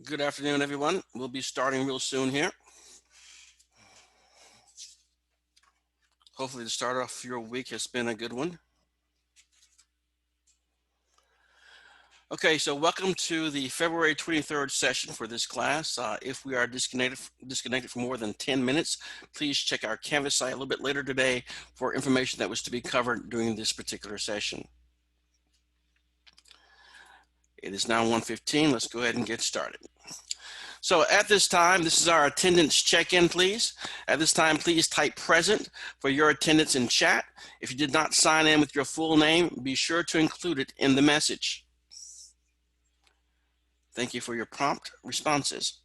Good afternoon, everyone. We'll be starting real soon here. Hopefully, the start off your week has been a good one. Okay, so welcome to the February 23rd session for this class. If we are disconnected for more than 10 minutes, please check our Canvas site a little bit later today for information that was to be covered during this particular session. It is now 1:15. Let's go ahead and get started. So at this time, this is our attendance check-in, please. At this time, please type present for your attendance in chat. If you did not sign in with your full name, be sure to include it in the message. Thank you for your prompt responses.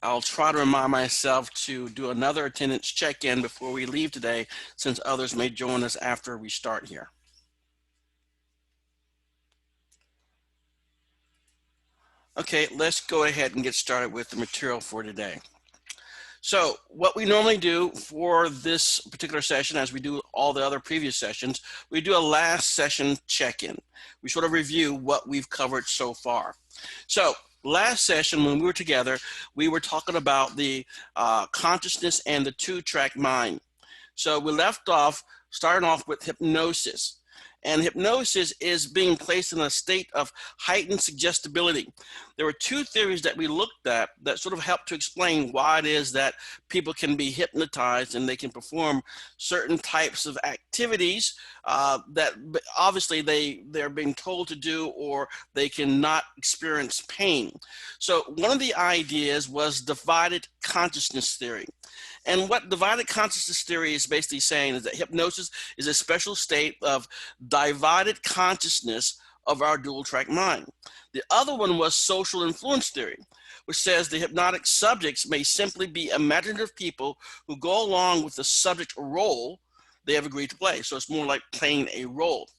I'll try to remind myself to do another attendance check-in before we leave today, since others may join us after we start here. Okay, let's go ahead and get started with the material for today. So what we normally do for this particular session, as we do all the other previous sessions, we do a last session check-in. We sort of review what we've covered so far. So last session, when we were together, we were talking about the consciousness and the two-track mind. So we left off, starting off with hypnosis. And hypnosis is being placed in a state of heightened suggestibility. There were two theories that we looked at that sort of help to explain why it is that people can be hypnotized and they can perform certain types of activities that obviously they're being told to do, or they cannot experience pain. So one of the ideas was divided consciousness theory. And what divided consciousness theory is basically saying is that hypnosis is a special state of divided consciousness of our dual track mind. The other one was social influence theory, which says the hypnotic subjects may simply be imaginative people who go along with the subject role they have agreed to play. So it's more like playing a role.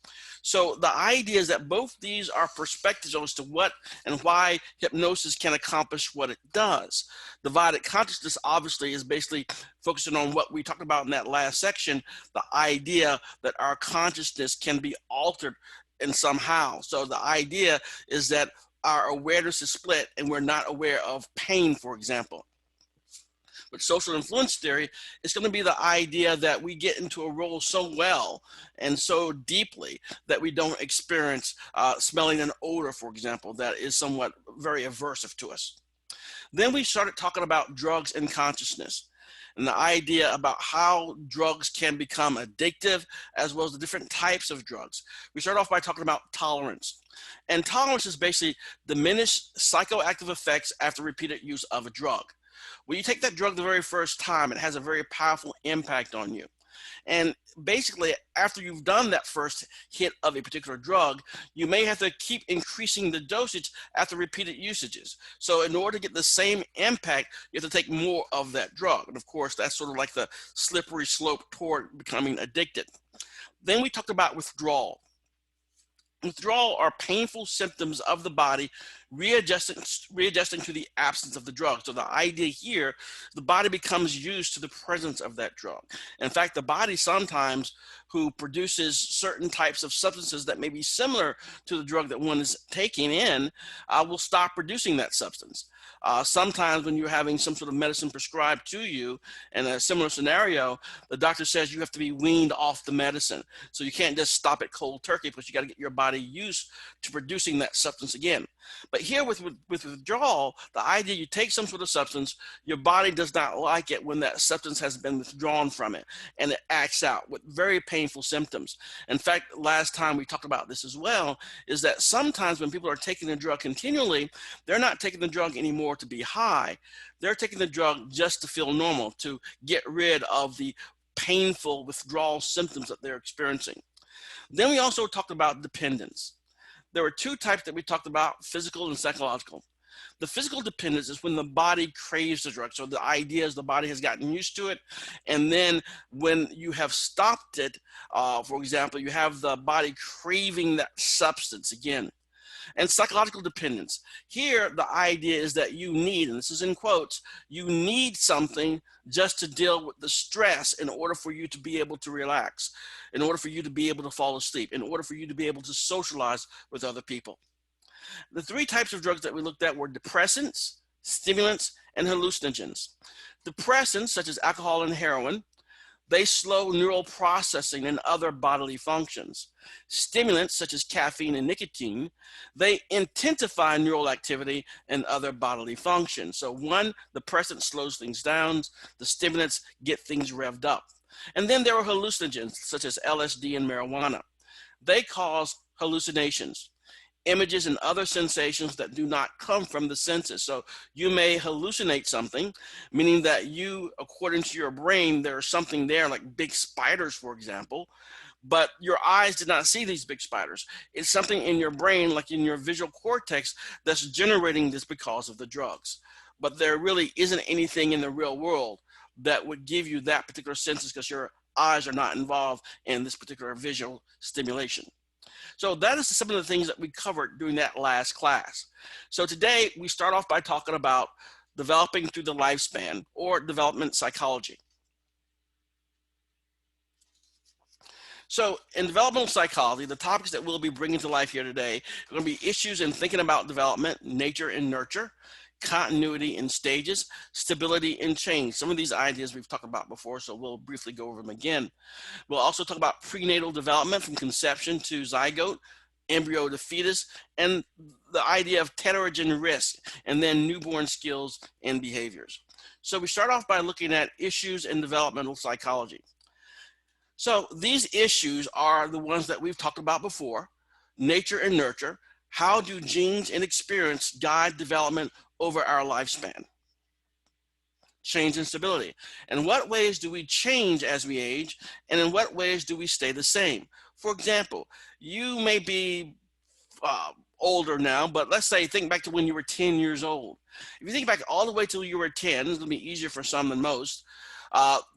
So the idea is that both these are perspectives as to what and why hypnosis can accomplish what it does. Divided consciousness obviously is basically focusing on what we talked about in that last section, the idea that our consciousness can be altered in somehow. So the idea is that our awareness is split and we're not aware of pain, for example. With social influence theory, it's going to be the idea that we get into a role so well and so deeply that we don't experience smelling an odor, for example, that is somewhat very aversive to us. Then we started talking about drugs and consciousness, and the idea about how drugs can become addictive, as well as the different types of drugs. We start off by talking about tolerance. And tolerance is basically diminished psychoactive effects after repeated use of a drug. When you take that drug the very first time, it has a very powerful impact on you. And basically, after you've done that first hit of a particular drug, you may have to keep increasing the dosage after repeated usages. So in order to get the same impact, you have to take more of that drug. And of course, that's sort of like the slippery slope toward becoming addicted. Then we talked about withdrawal. Withdrawal are painful symptoms of the body readjusting to the absence of the drug. So the idea here, the body becomes used to the presence of that drug. In fact, the body sometimes, who produces certain types of substances that may be similar to the drug that one is taking in, will stop producing that substance. Sometimes when you're having some sort of medicine prescribed to you in a similar scenario, the doctor says you have to be weaned off the medicine. So you can't just stop it cold turkey, because you got to get your body used to producing that substance again. But here with withdrawal, the idea you take some sort of substance, your body does not like it when that substance has been withdrawn from it, and it acts out with very painful symptoms. In fact, last time we talked about this as well, is that sometimes when people are taking the drug continually, they're not taking the drug anymore to be high. They're taking the drug just to feel normal, to get rid of the painful withdrawal symptoms that they're experiencing. Then we also talked about dependence. There were two types that we talked about, physical and psychological. The physical dependence is when the body craves the drug. So the idea is the body has gotten used to it. And then when you have stopped it, for example, you have the body craving that substance again. And psychological dependence. Here, the idea is that you need, and this is in quotes, you need something just to deal with the stress in order for you to be able to relax, in order for you to be able to fall asleep, in order for you to be able to socialize with other people. The three types of drugs that we looked at were depressants, stimulants, and hallucinogens. Depressants, such as alcohol and heroin, they slow neural processing and other bodily functions. Stimulants, such as caffeine and nicotine, they intensify neural activity and other bodily functions. So one, the depressant slows things down, the stimulants get things revved up. And then there are hallucinogens, such as LSD and marijuana. They cause hallucinations, images and other sensations that do not come from the senses. So you may hallucinate something, meaning that you, according to your brain, there's something there like big spiders, for example, but your eyes did not see these big spiders. It's something in your brain, like in your visual cortex, that's generating this because of the drugs. But there really isn't anything in the real world that would give you that particular senses because your eyes are not involved in this particular visual stimulation. So that is some of the things that we covered during that last class. So today we start off by talking about developing through the lifespan, or development psychology. So in developmental psychology, the topics that we'll be bringing to life here today are going to be issues in thinking about development, nature and nurture, continuity in stages, stability and change. Some of these ideas we've talked about before, so we'll briefly go over them again. We'll also talk about prenatal development from conception to zygote, embryo to fetus, and the idea of telogen risk, and then newborn skills and behaviors. So we start off by looking at issues in developmental psychology. So these issues are the ones that we've talked about before: nature and nurture. How do genes and experience guide development over our lifespan? Change and stability. In what ways do we change as we age, and in what ways do we stay the same? For example, you may be older now, but let's say think back to when you were 10 years old. If you think back all the way till you were 10, it's going to be easier for some than most.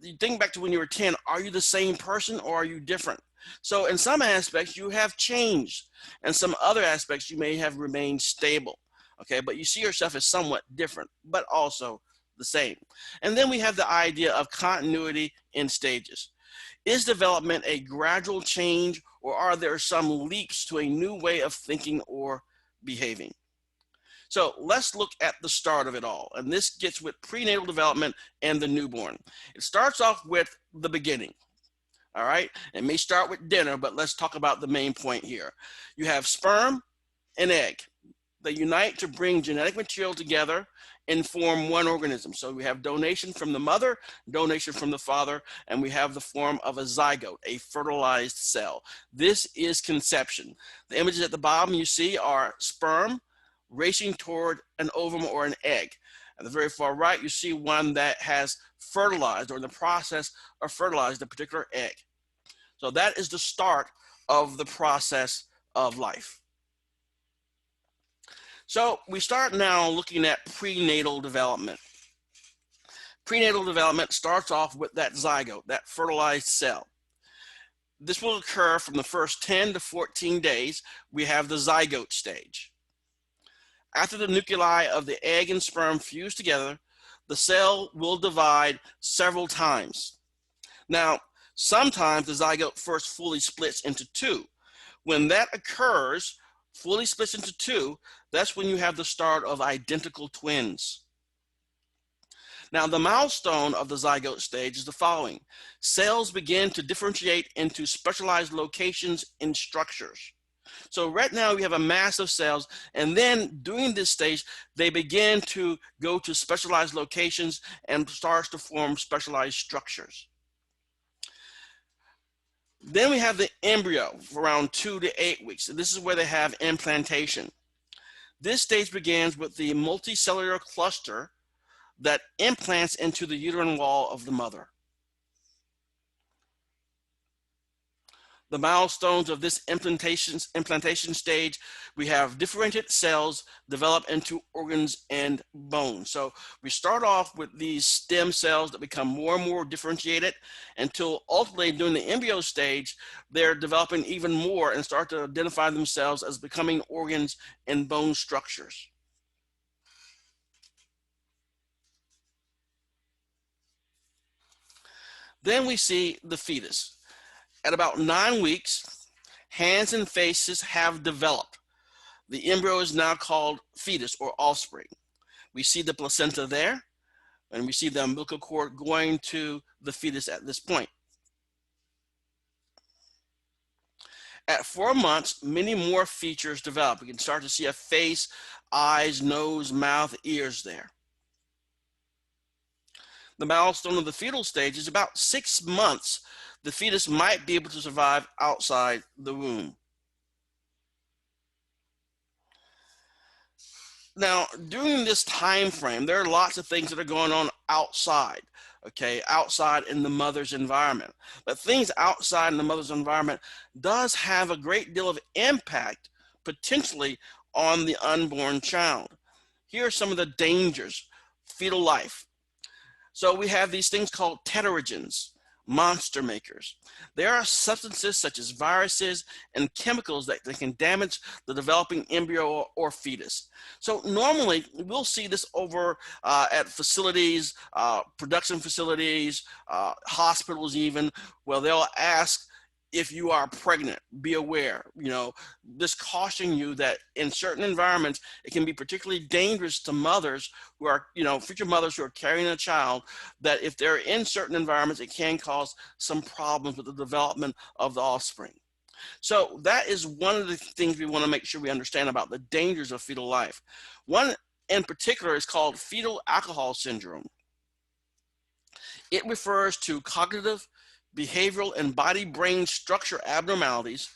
You think back to when you were 10, are you the same person or are you different? So in some aspects, you have changed, and some other aspects you may have remained stable, okay? But you see yourself as somewhat different, but also the same. And then we have the idea of continuity in stages. Is development a gradual change, or are there some leaps to a new way of thinking or behaving? So let's look at the start of it all. And this gets with prenatal development and the newborn. It starts off with the beginning. All right, it may start with dinner, but let's talk about the main point here. You have sperm and egg. They unite to bring genetic material together and form one organism. So we have donation from the mother, donation from the father, and we have the form of a zygote, a fertilized cell. This is conception. The images at the bottom you see are sperm racing toward an ovum or an egg. At the very far right, you see one that has fertilized, or in the process of fertilized, a particular egg. So that is the start of the process of life. So we start now looking at prenatal development. Prenatal development starts off with that zygote, that fertilized cell. This will occur from the first 10 to 14 days. We have the zygote stage. After the nuclei of the egg and sperm fuse together, the cell will divide several times. Now, sometimes the zygote first fully splits into two. When that occurs, fully splits into two, that's when you have the start of identical twins. Now, the milestone of the zygote stage is the following. Cells begin to differentiate into specialized locations and structures. So right now we have a mass of cells, and then during this stage, they begin to go to specialized locations and starts to form specialized structures. Then we have the embryo for around 2 to 8 weeks. And this is where they have implantation. This stage begins with the multicellular cluster that implants into the uterine wall of the mother. The milestones of this implantation stage, we have differentiated cells develop into organs and bones. So we start off with these stem cells that become more and more differentiated until ultimately during the embryo stage, they're developing even more and start to identify themselves as becoming organs and bone structures. Then we see the fetus. At about 9 weeks, hands and faces have developed. The embryo is now called fetus or offspring. We see the placenta there, and we see the umbilical cord going to the fetus at this point. At 4 months, many more features develop. We can start to see a face, eyes, nose, mouth, ears there. The milestone of the fetal stage is about 6 months. The fetus might be able to survive outside the womb. Now, during this time frame, there are lots of things that are going on outside, okay, outside in the mother's environment. But things outside in the mother's environment does have a great deal of impact, potentially, on the unborn child. Here are some of the dangers, fetal life. So we have these things called tetragens, monster makers. There are substances such as viruses and chemicals that can damage the developing embryo or fetus. So normally we'll see this over at facilities, production facilities, hospitals even, where they'll ask, if you are pregnant, be aware, this caution you that in certain environments, it can be particularly dangerous to mothers who are, future mothers who are carrying a child, that if they're in certain environments, it can cause some problems with the development of the offspring. So that is one of the things we want to make sure we understand about the dangers of fetal life. One in particular is called fetal alcohol syndrome. It refers to cognitive, behavioral, and body-brain structure abnormalities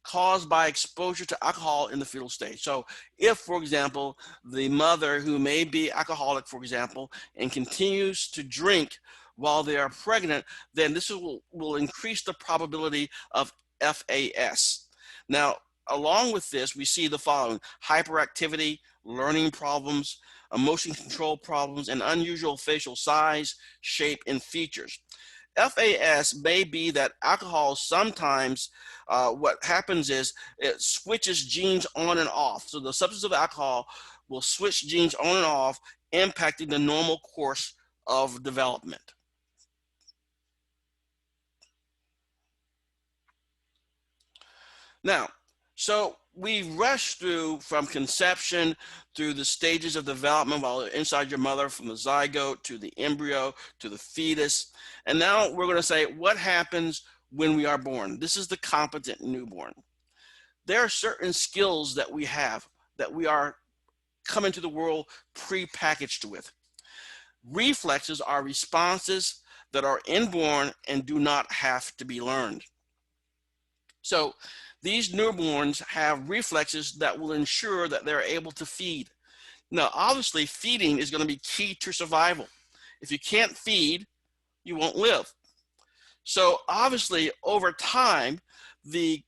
caused by exposure to alcohol in the fetal stage. So if, for example, the mother who may be alcoholic, for example, and continues to drink while they are pregnant, then this will increase the probability of FAS. Now, along with this, we see the following: hyperactivity, learning problems, emotion control problems, and unusual facial size, shape, and features. FAS may be that alcohol sometimes, what happens is it switches genes on and off. So the substance of alcohol will switch genes on and off, impacting the normal course of development. Now, so we rush through from conception through the stages of development while inside your mother, from the zygote to the embryo to the fetus. And now we're going to say what happens when we are born. This is the competent newborn. There are certain skills that we have that we are coming to the world pre-packaged with. Reflexes are responses that are inborn and do not have to be learned. So these newborns have reflexes that will ensure that they're able to feed. Now, obviously, feeding is going to be key to survival. If you can't feed, you won't live. So obviously, over time, the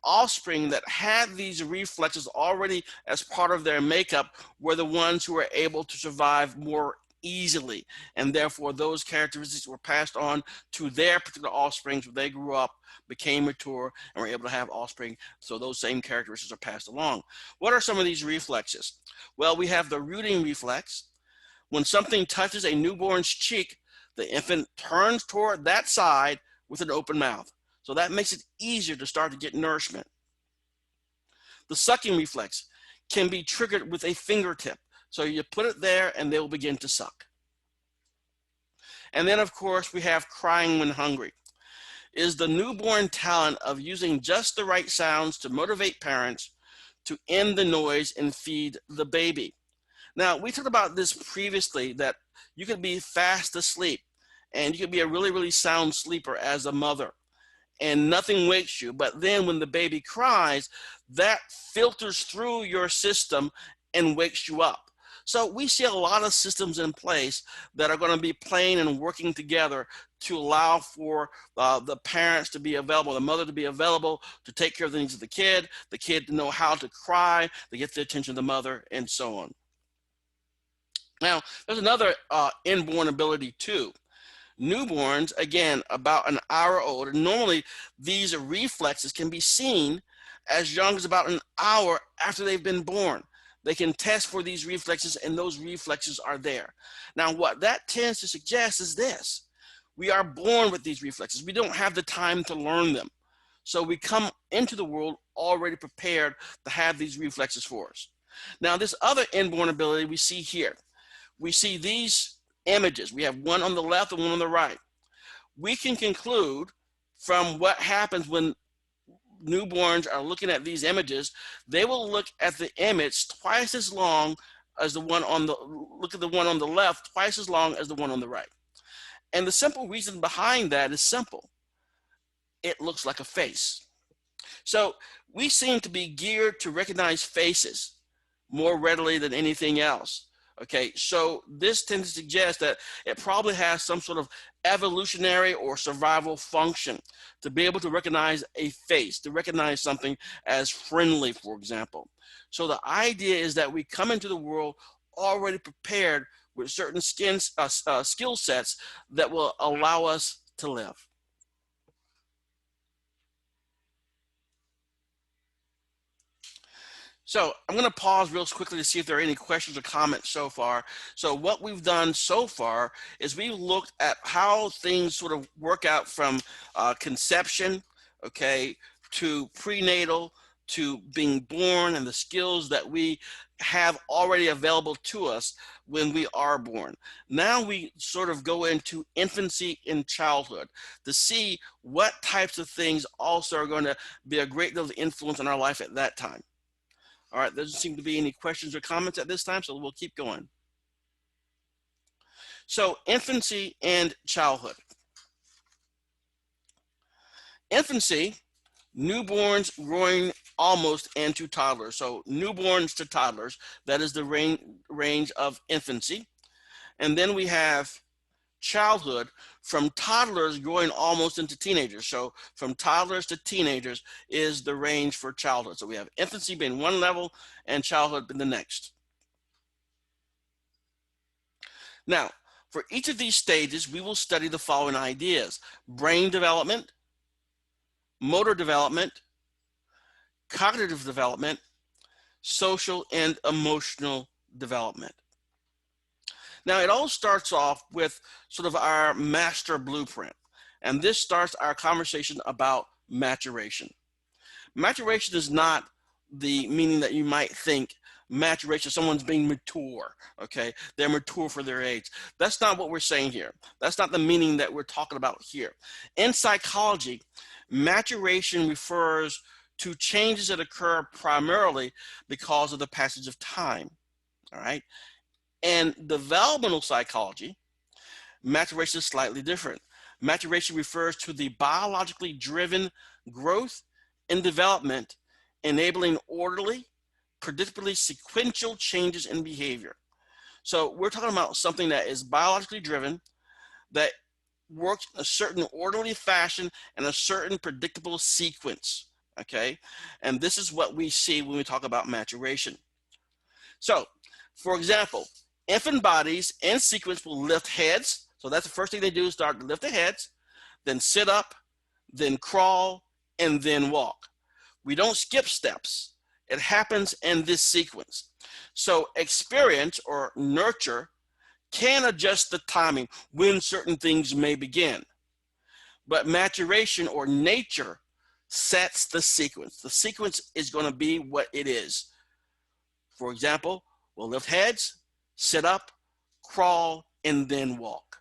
offspring that had these reflexes already as part of their makeup were the ones who were able to survive more easily. And therefore, those characteristics were passed on to their particular offspring when they grew up, became mature, and were able to have offspring. So those same characteristics are passed along. What are some of these reflexes? Well, we have the rooting reflex. When something touches a newborn's cheek, the infant turns toward that side with an open mouth. So that makes it easier to start to get nourishment. The sucking reflex can be triggered with a fingertip. So you put it there and they will begin to suck. And then, of course, we have crying when hungry. Is the newborn talent of using just the right sounds to motivate parents to end the noise and feed the baby. Now, we talked about this previously, that you could be fast asleep and you could be a really, really sound sleeper as a mother and nothing wakes you. But then when the baby cries, that filters through your system and wakes you up. So we see a lot of systems in place that are going to be playing and working together to allow for the parents to be available, the mother to be available to take care of the needs of the kid to know how to cry, to get the attention of the mother, and so on. Now, there's another inborn ability too. Newborns, again, about an hour old, and normally these reflexes can be seen as young as about an hour after they've been born. They can test for these reflexes, and those reflexes are there. Now, what that tends to suggest is this: we are born with these reflexes. We don't have the time to learn them. So we come into the world already prepared to have these reflexes for us. Now, this other inborn ability we see here. We see these images. We have one on the left and one on the right. We can conclude from what happens when newborns are looking at these images, they will look at the image twice as long as the one on the, look at the one on the left, twice as long as the one on the right. And the simple reason behind that is simple. It looks like a face. So we seem to be geared to recognize faces more readily than anything else. Okay, so this tends to suggest that it probably has some sort of evolutionary or survival function to be able to recognize a face, to recognize something as friendly, for example. So the idea is that we come into the world already prepared with certain skill sets that will allow us to live. So I'm going to pause real quickly to see if there are any questions or comments so far. So what we've done so far is we've looked at how things sort of work out from conception, okay, to prenatal, to being born, and the skills that we have already available to us when we are born. Now we sort of go into infancy and childhood to see what types of things also are going to be a great deal of influence on our life at that time. All right, there doesn't seem to be any questions or comments at this time, so we'll keep going. So infancy and childhood. Infancy, newborns growing almost into toddlers. So newborns to toddlers, that is the range of infancy. And then we have childhood, from toddlers growing almost into teenagers. So from toddlers to teenagers is the range for childhood. So we have infancy being one level and childhood being the next. Now, for each of these stages, we will study the following ideas: brain development, motor development, cognitive development, social and emotional development. Now, it all starts off with sort of our master blueprint, and this starts our conversation about maturation. Maturation is not the meaning that you might think. Maturation, someone's being mature, okay? They're mature for their age. That's not what we're saying here. That's not the meaning that we're talking about here. In psychology, maturation refers to changes that occur primarily because of the passage of time, all right? And developmental psychology, maturation is slightly different. Maturation refers to the biologically driven growth and development, enabling orderly, predictably sequential changes in behavior. So we're talking about something that is biologically driven, that works in a certain orderly fashion and a certain predictable sequence, okay? And this is what we see when we talk about maturation. So, for example, infant bodies in sequence will lift heads. So that's the first thing they do, is start to lift their heads, then sit up, then crawl, and then walk. We don't skip steps. It happens in this sequence. So experience or nurture can adjust the timing when certain things may begin. But maturation or nature sets the sequence. The sequence is going to be what it is. For example, we'll lift heads, sit up, crawl, and then walk.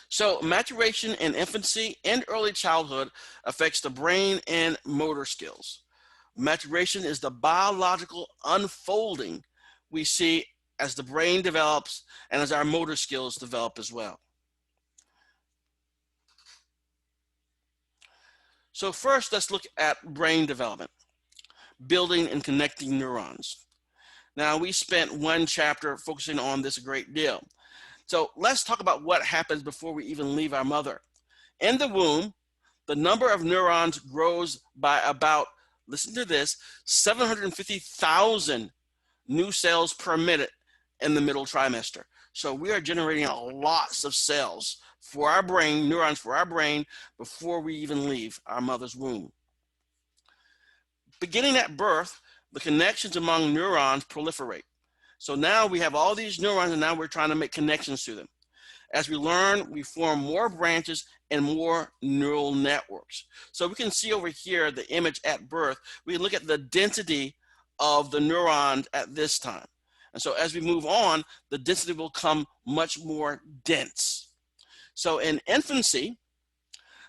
So maturation in infancy and early childhood affects the brain and motor skills. Maturation is the biological unfolding we see as the brain develops and as our motor skills develop as well. So first, let's look at brain development, building and connecting neurons. Now, we spent one chapter focusing on this a great deal. So let's talk about what happens before we even leave our mother. In the womb, the number of neurons grows by about, listen to this, 750,000 new cells per minute in the middle trimester. So we are generating lots of cells for our brain, neurons for our brain, before we even leave our mother's womb. Beginning at birth, the connections among neurons proliferate. So now we have all these neurons, and now we're trying to make connections to them. As we learn, we form more branches and more neural networks. So we can see over here the image at birth. We can look at the density of the neurons at this time. And so as we move on, the density will become much more dense. So in infancy,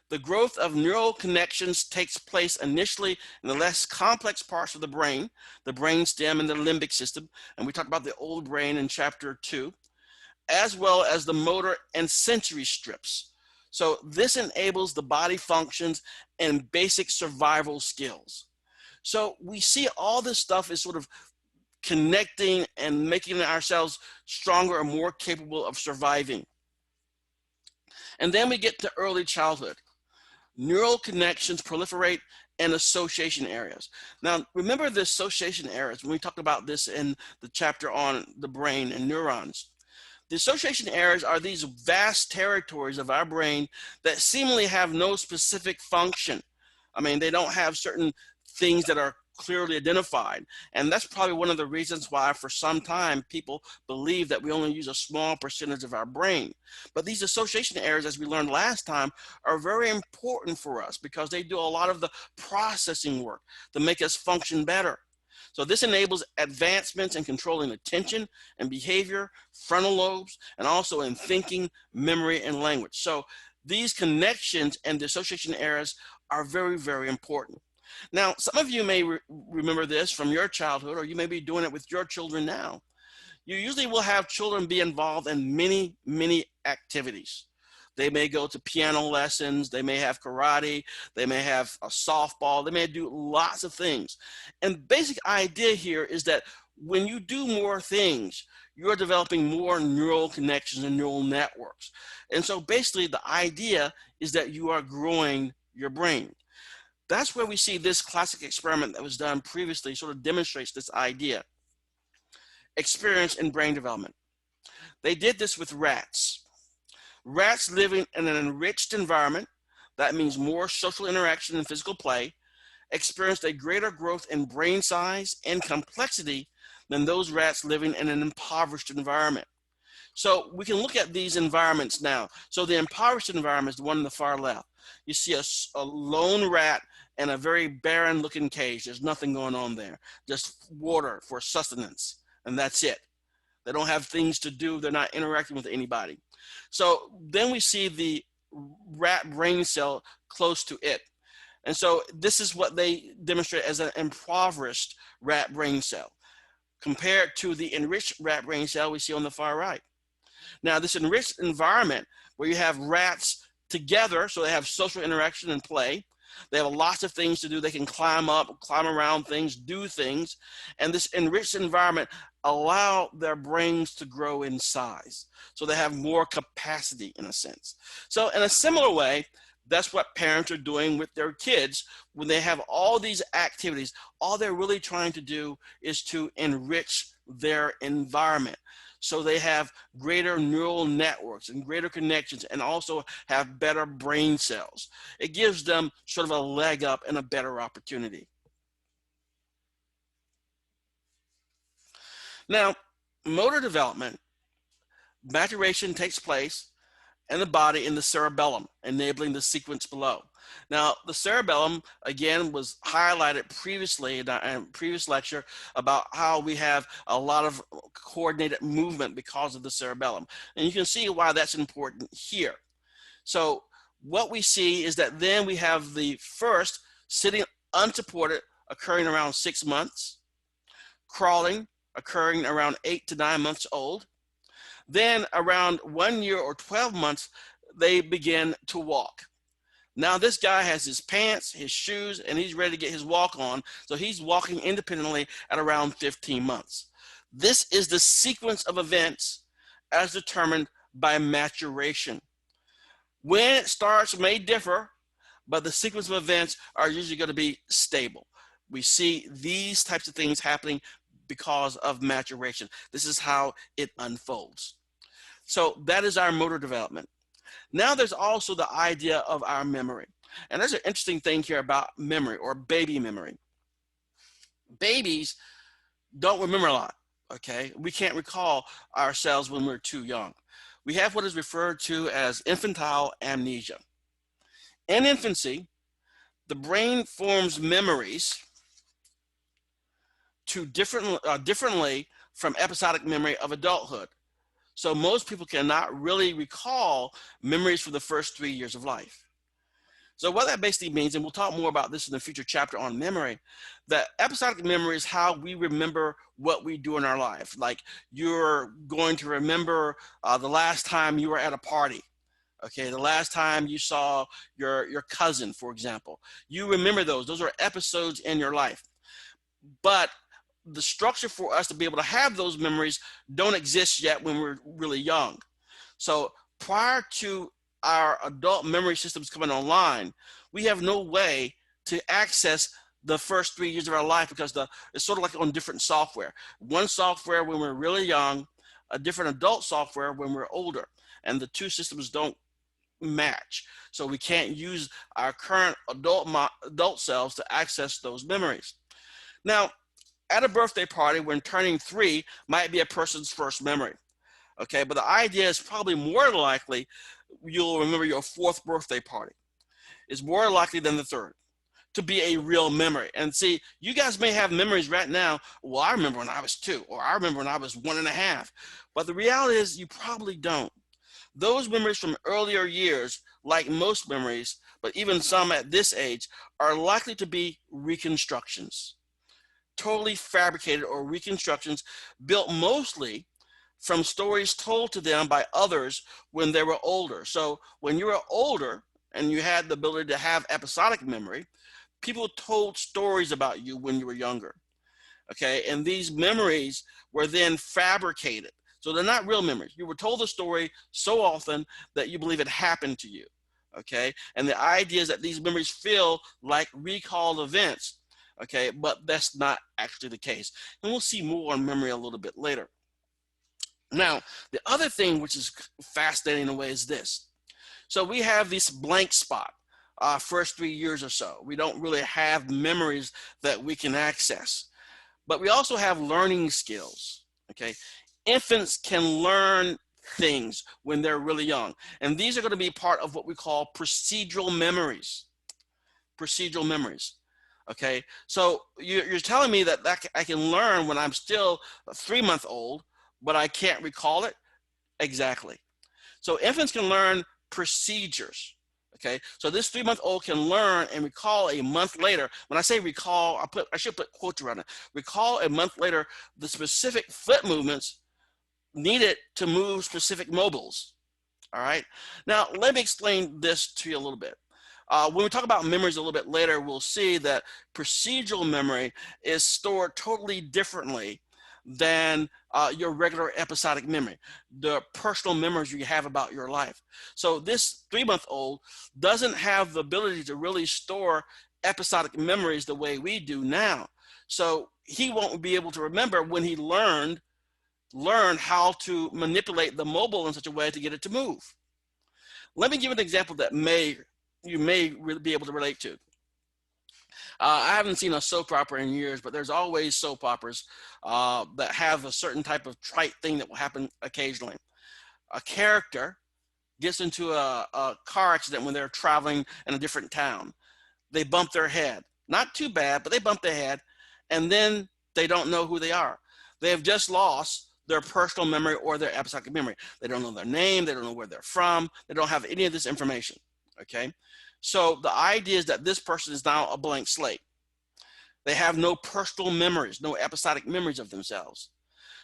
the growth of neural connections takes place initially in the less complex parts of the brain stem and the limbic system. And we talked about the old brain in chapter 2, as well as the motor and sensory strips. So this enables the body functions and basic survival skills. So we see all this stuff is sort of connecting and making ourselves stronger and more capable of surviving. And then we get to early childhood. Neural connections proliferate in association areas. Now, remember the association areas when we talked about this in the chapter on the brain and neurons. The association areas are these vast territories of our brain that seemingly have no specific function. I mean, they don't have certain things that are clearly identified. And that's probably one of the reasons why for some time people believe that we only use a small percentage of our brain. But these association areas, as we learned last time, are very important for us because they do a lot of the processing work to make us function better. So this enables advancements in controlling attention and behavior, frontal lobes, and also in thinking, memory, and language. So these connections and the association areas are very, very important. Now, some of you may remember this from your childhood, or you may be doing it with your children now. You usually will have children be involved in many, many activities. They may go to piano lessons, they may have karate, they may have a softball, they may do lots of things. And the basic idea here is that when you do more things, you're developing more neural connections and neural networks. And so basically the idea is that you are growing your brain. That's where we see this classic experiment that was done previously sort of demonstrates this idea. Experience in brain development. They did this with rats. Rats living in an enriched environment, that means more social interaction and physical play, experienced a greater growth in brain size and complexity than those rats living in an impoverished environment. So we can look at these environments now. So the impoverished environment is the one on the far left. You see a lone rat in a very barren looking cage. There's nothing going on there, just water for sustenance, and that's it. They don't have things to do. They're not interacting with anybody. So then we see the rat brain cell close to it. And so this is what they demonstrate as an impoverished rat brain cell compared to the enriched rat brain cell we see on the far right. Now, this enriched environment where you have rats together, so they have social interaction and play. They have lots of things to do. They can climb up, climb around things, do things. And this enriched environment allow their brains to grow in size. So they have more capacity in a sense. So in a similar way, that's what parents are doing with their kids when they have all these activities. All they're really trying to do is to enrich their environment. So they have greater neural networks and greater connections and also have better brain cells. It gives them sort of a leg up and a better opportunity. Now, motor development, maturation takes place in the body in the cerebellum, enabling the sequence below. Now, the cerebellum, again, was highlighted previously in a previous lecture about how we have a lot of coordinated movement because of the cerebellum. And you can see why that's important here. So what we see is that then we have the first sitting unsupported occurring around 6 months, crawling occurring around 8 to 9 months old. Then around 1 year or 12 months, they begin to walk. Now this guy has his pants, his shoes, and he's ready to get his walk on. So he's walking independently at around 15 months. This is the sequence of events as determined by maturation. When it starts may differ, but the sequence of events are usually going to be stable. We see these types of things happening because of maturation. This is how it unfolds. So that is our motor development. Now there's also the idea of our memory. And there's an interesting thing here about memory or baby memory. Babies don't remember a lot, okay? We can't recall ourselves when we're too young. we have what is referred to as infantile amnesia. In infancy, the brain forms memories differently from episodic memory of adulthood. So most people cannot really recall memories for the first 3 years of life. So what that basically means, and we'll talk more about this in a future chapter on memory, that episodic memory is how we remember what we do in our life. Like you're going to remember the last time you were at a party. Okay, the last time you saw your cousin, for example. You remember those. Those are episodes in your life. But the structure for us to be able to have those memories don't exist yet when we're really young. So prior to our adult memory systems coming online, we have no way to access the first 3 years of our life because it's sort of like on different software. One software when we're really young, a different adult software when we're older, and the two systems don't match. So we can't use our current adult selves to access those memories. Now, at a birthday party, when turning 3 might be a person's first memory. Okay, but the idea is probably more likely you'll remember your 4th birthday party. It's more likely than the 3rd to be a real memory. And see, you guys may have memories right now. Well, I remember when I was 2, or I remember when I was 1.5. But the reality is you probably don't. Those memories from earlier years, like most memories, but even some at this age, are likely to be reconstructions. Totally fabricated or reconstructions built mostly from stories told to them by others when they were older. So when you were older and you had the ability to have episodic memory, people told stories about you when you were younger. Okay, and these memories were then fabricated. So they're not real memories. You were told a story so often that you believe it happened to you. Okay, and the idea is that these memories feel like recalled events. Okay, but that's not actually the case. And we'll see more on memory a little bit later. Now, the other thing which is fascinating in a way is this. So we have this blank spot, first 3 years or so. We don't really have memories that we can access. But we also have learning skills, okay? Infants can learn things when they're really young. And these are going to be part of what we call procedural memories. Procedural memories. Okay, so you're telling me that I can learn when I'm still a 3-month-old, but I can't recall it? Exactly. So infants can learn procedures. Okay, so this 3-month-old can learn and recall a month later. When I say recall, I should put quotes around it. Recall a month later the specific foot movements needed to move specific mobiles. All right. Now let me explain this to you a little bit. When we talk about memories a little bit later, we'll see that procedural memory is stored totally differently than your regular episodic memory, the personal memories you have about your life. So this 3-month-old doesn't have the ability to really store episodic memories the way we do now. So he won't be able to remember when he learned how to manipulate the mobile in such a way to get it to move. Let me give an example that you may be able to relate to. I haven't seen a soap opera in years, but there's always soap operas that have a certain type of trite thing that will happen occasionally. A character gets into a car accident when they're traveling in a different town. They bump their head. Not too bad, but they bump their head, and then they don't know who they are. They have just lost their personal memory or their episodic memory. They don't know their name. They don't know where they're from. They don't have any of this information. Okay, so the idea is that this person is now a blank slate. They have no personal memories, no episodic memories of themselves.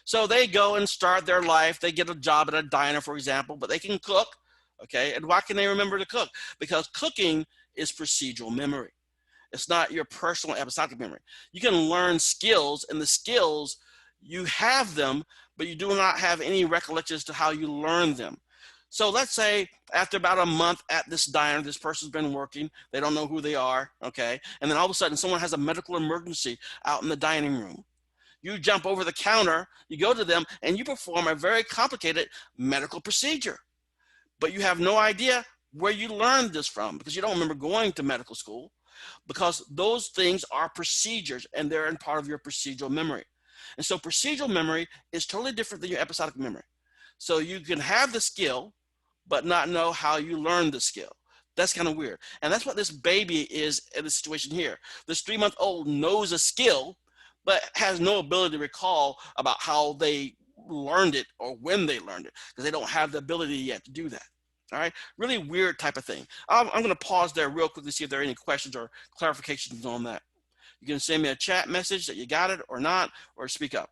So they go and start their life. They get a job at a diner, for example, but they can cook. Okay, and why can they remember to cook? Because cooking is procedural memory. It's not your personal episodic memory. You can learn skills, and the skills, you have them, but you do not have any recollections to how you learn them. So let's say after about a month at this diner, this person's been working, they don't know who they are, okay? And then all of a sudden someone has a medical emergency out in the dining room. You jump over the counter, you go to them, and you perform a very complicated medical procedure. But you have no idea where you learned this from because you don't remember going to medical school, because those things are procedures and they're in part of your procedural memory. And so procedural memory is totally different than your episodic memory. So you can have the skill, but not know how you learn the skill. That's kind of weird. And that's what this baby is in the situation here. This 3-month-old knows a skill, but has no ability to recall about how they learned it or when they learned it, because they don't have the ability yet to do that. All right, really weird type of thing. I'm going to pause there real quickly to see if there are any questions or clarifications on that. You can send me a chat message that you got it or not, or speak up.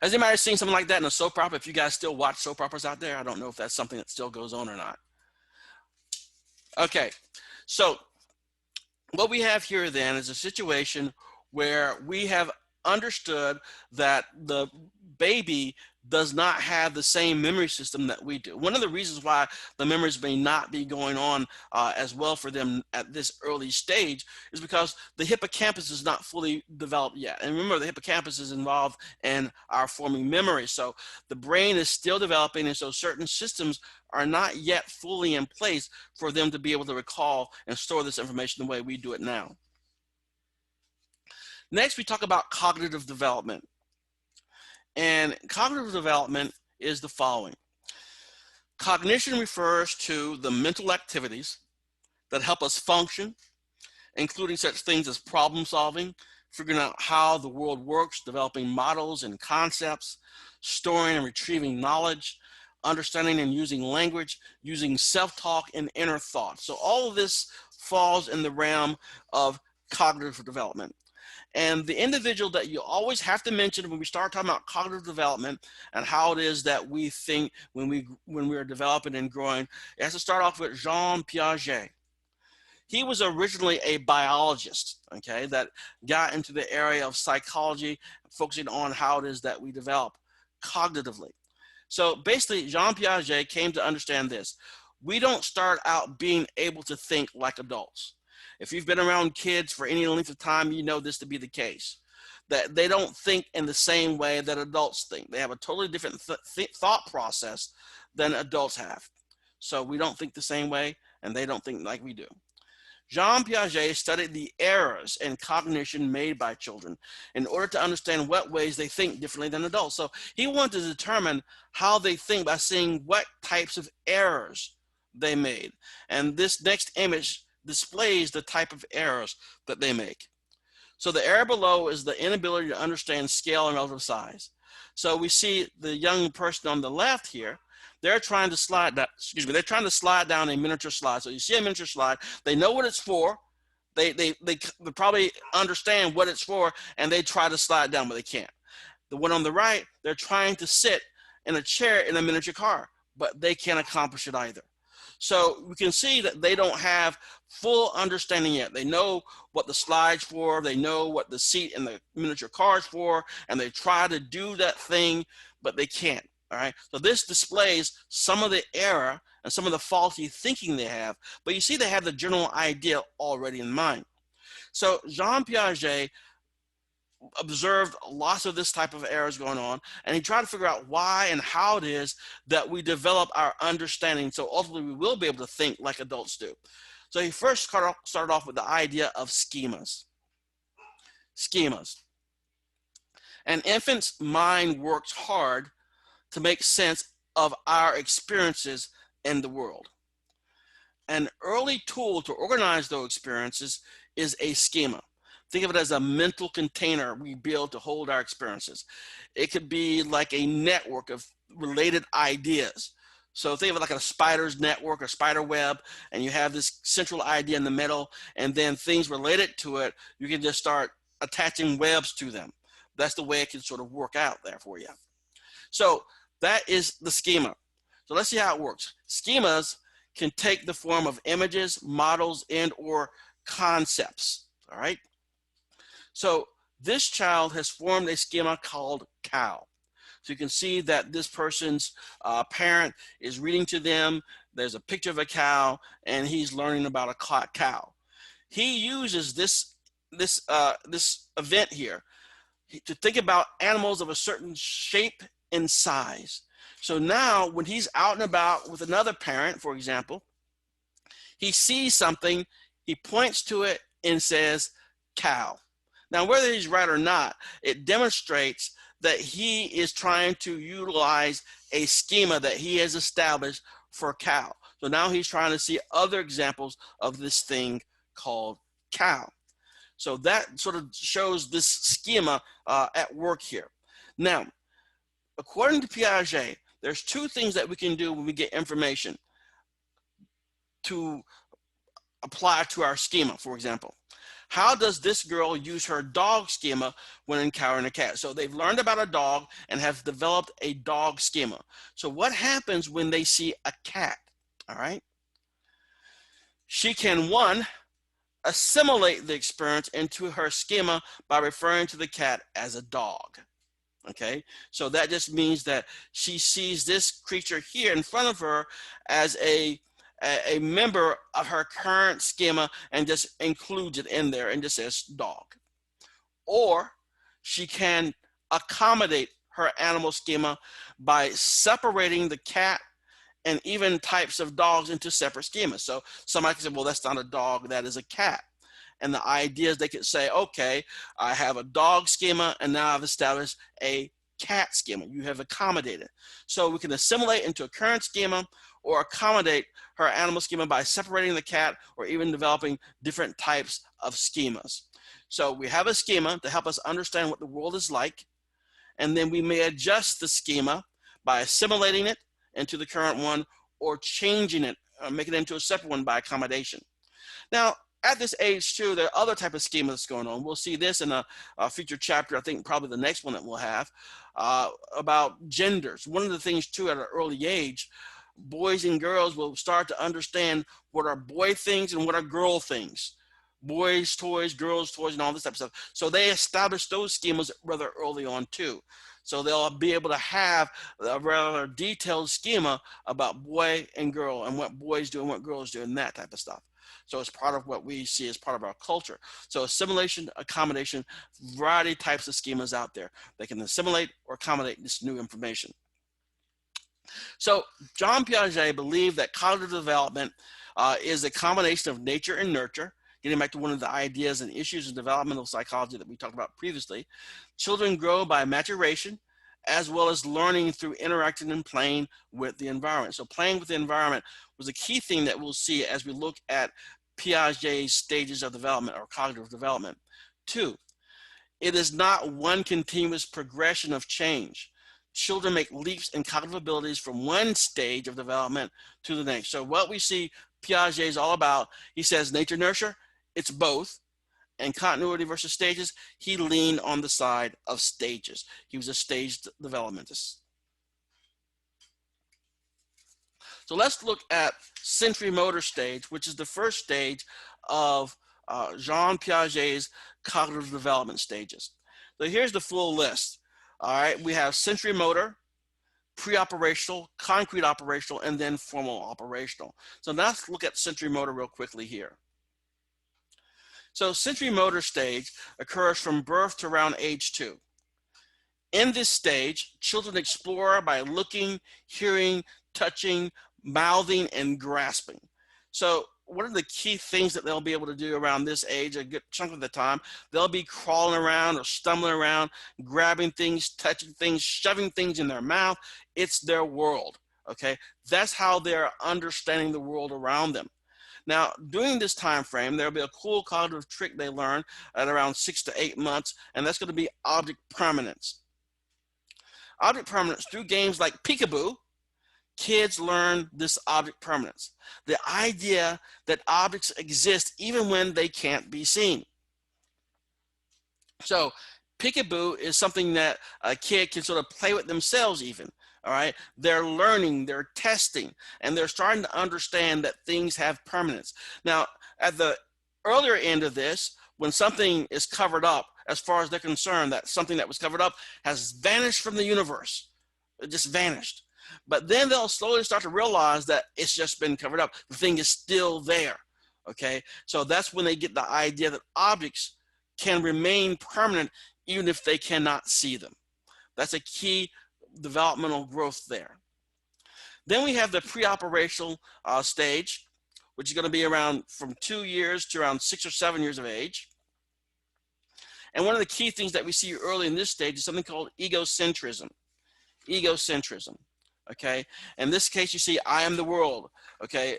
Has anybody seen something like that in a soap opera? If you guys still watch soap operas out there, I don't know if that's something that still goes on or not. Okay, so what we have here then is a situation where we have understood that the baby does not have the same memory system that we do. One of the reasons why the memories may not be going on as well for them at this early stage is because the hippocampus is not fully developed yet. And remember, the hippocampus is involved in our forming memory. So the brain is still developing, and so certain systems are not yet fully in place for them to be able to recall and store this information the way we do it now. Next, we talk about cognitive development. And cognitive development is the following. Cognition refers to the mental activities that help us function, including such things as problem solving, figuring out how the world works, developing models and concepts, storing and retrieving knowledge, understanding and using language, using self-talk and inner thought. So all of this falls in the realm of cognitive development. And the individual that you always have to mention when we start talking about cognitive development and how it is that we think when we are developing and growing, it has to start off with Jean Piaget. He was originally a biologist, okay, that got into the area of psychology, focusing on how it is that we develop cognitively. So basically, Jean Piaget came to understand this. We don't start out being able to think like adults. If you've been around kids for any length of time, you know this to be the case, that they don't think in the same way that adults think. They have a totally different thought process than adults have. So we don't think the same way, and they don't think like we do. Jean Piaget studied the errors in cognition made by children in order to understand what ways they think differently than adults. So he wanted to determine how they think by seeing what types of errors they made. And this next image displays the type of errors that they make. So the error below is the inability to understand scale and relative size. So we see the young person on the left here, they're trying to slide that, they're trying to slide down a miniature slide. So you see a miniature slide, they know what it's for, they probably understand what it's for, and they try to slide down, but they can't. The one on the right, they're trying to sit in a chair in a miniature car, but they can't accomplish it either. So we can see that they don't have full understanding yet. They know what the slide's for, they know what the seat in the miniature car is for, and they try to do that thing, but they can't. All right. So this displays some of the error and some of the faulty thinking they have, but you see they have the general idea already in mind. So Jean Piaget observed lots of this type of errors going on, and he tried to figure out why and how it is that we develop our understanding, so ultimately we will be able to think like adults do. So he first started off with the idea of schemas. An infant's mind works hard to make sense of our experiences in the world. An early tool to organize those experiences is a schema. Think of it as a mental container we build to hold our experiences. It could be like a network of related ideas. So think of it like a spider's network or spider web, and you have this central idea in the middle, and then things related to it, you can just start attaching webs to them. That's the way it can sort of work out there for you. So that is the schema. So let's see how it works. Schemas can take the form of images, models, and or concepts, all right? So this child has formed a schema called cow. So you can see that this person's parent is reading to them. There's a picture of a cow, and he's learning about a cow. He uses this event here to think about animals of a certain shape and size. So now when he's out and about with another parent, for example, he sees something, he points to it and says, cow. Now, whether he's right or not, it demonstrates that he is trying to utilize a schema that he has established for cow. So now he's trying to see other examples of this thing called cow. So that sort of shows this schema at work here. Now, according to Piaget, there's two things that we can do when we get information to apply to our schema, for example. How does this girl use her dog schema when encountering a cat? So they've learned about a dog and have developed a dog schema. So what happens when they see a cat? All right. She can, one, assimilate the experience into her schema by referring to the cat as a dog. Okay, so that just means that she sees this creature here in front of her as a member of her current schema and just includes it in there and just says dog. Or she can accommodate her animal schema by separating the cat and even types of dogs into separate schemas. So somebody can say, well, that's not a dog, that is a cat. And the idea is they could say, okay, I have a dog schema and now I've established a cat schema. You have accommodated. So we can assimilate into a current schema or accommodate her animal schema by separating the cat or even developing different types of schemas. So we have a schema to help us understand what the world is like. And then we may adjust the schema by assimilating it into the current one or changing it, making it into a separate one by accommodation. Now, at this age too, there are other type of schemas going on. We'll see this in a future chapter, I think probably the next one that we'll have, about genders. One of the things too at an early age, boys and girls will start to understand what are boy things and what are girl things. Boys' toys, girls' toys, and all this type of stuff. So they establish those schemas rather early on too. So they'll be able to have a rather detailed schema about boy and girl and what boys do and what girls do and that type of stuff. So it's part of what we see as part of our culture. So assimilation, accommodation, variety types of schemas out there. They can assimilate or accommodate this new information. So John Piaget believed that cognitive development is a combination of nature and nurture. Getting back to one of the ideas and issues in developmental psychology that we talked about previously, children grow by maturation as well as learning through interacting and playing with the environment. So playing with the environment was a key thing that we'll see as we look at Piaget's stages of development or cognitive development. Two, it is not one continuous progression of change. Children make leaps in cognitive abilities from one stage of development to the next. So what we see Piaget is all about, he says nature nurture, it's both. And continuity versus stages, he leaned on the side of stages. He was a staged developmentist. So let's look at sensory motor stage, which is the first stage of Jean Piaget's cognitive development stages. So here's the full list. All right, we have sensory motor, pre-operational, concrete operational, and then formal operational. So now let's look at sensory motor real quickly here. So sensory motor stage occurs from birth to around age 2. In this stage, children explore by looking, hearing, touching, mouthing, and grasping. So what are the key things that they'll be able to do around this age? A good chunk of the time, they'll be crawling around or stumbling around, grabbing things, touching things, shoving things in their mouth. It's their world, okay? That's how they're understanding the world around them. Now, during this time frame, there'll be a cool cognitive trick they learn at around 6 to 8 months, and that's going to be object permanence. Object permanence, through games like peekaboo, kids learn this object permanence. The idea that objects exist even when they can't be seen. So peekaboo is something that a kid can sort of play with themselves even. All right, they're learning, they're testing, and they're starting to understand that things have permanence. Now, at the earlier end of this, when something is covered up, as far as they're concerned, that something that was covered up has vanished from the universe. It just vanished. But then they'll slowly start to realize that it's just been covered up. The thing is still there, okay? So that's when they get the idea that objects can remain permanent even if they cannot see them. That's a key developmental growth there. Then we have the pre-operational stage, which is going to be around from 2 years to around 6 or 7 years of age. And one of the key things that we see early in this stage is something called egocentrism. Egocentrism, okay? In this case, you see, I am the world, okay?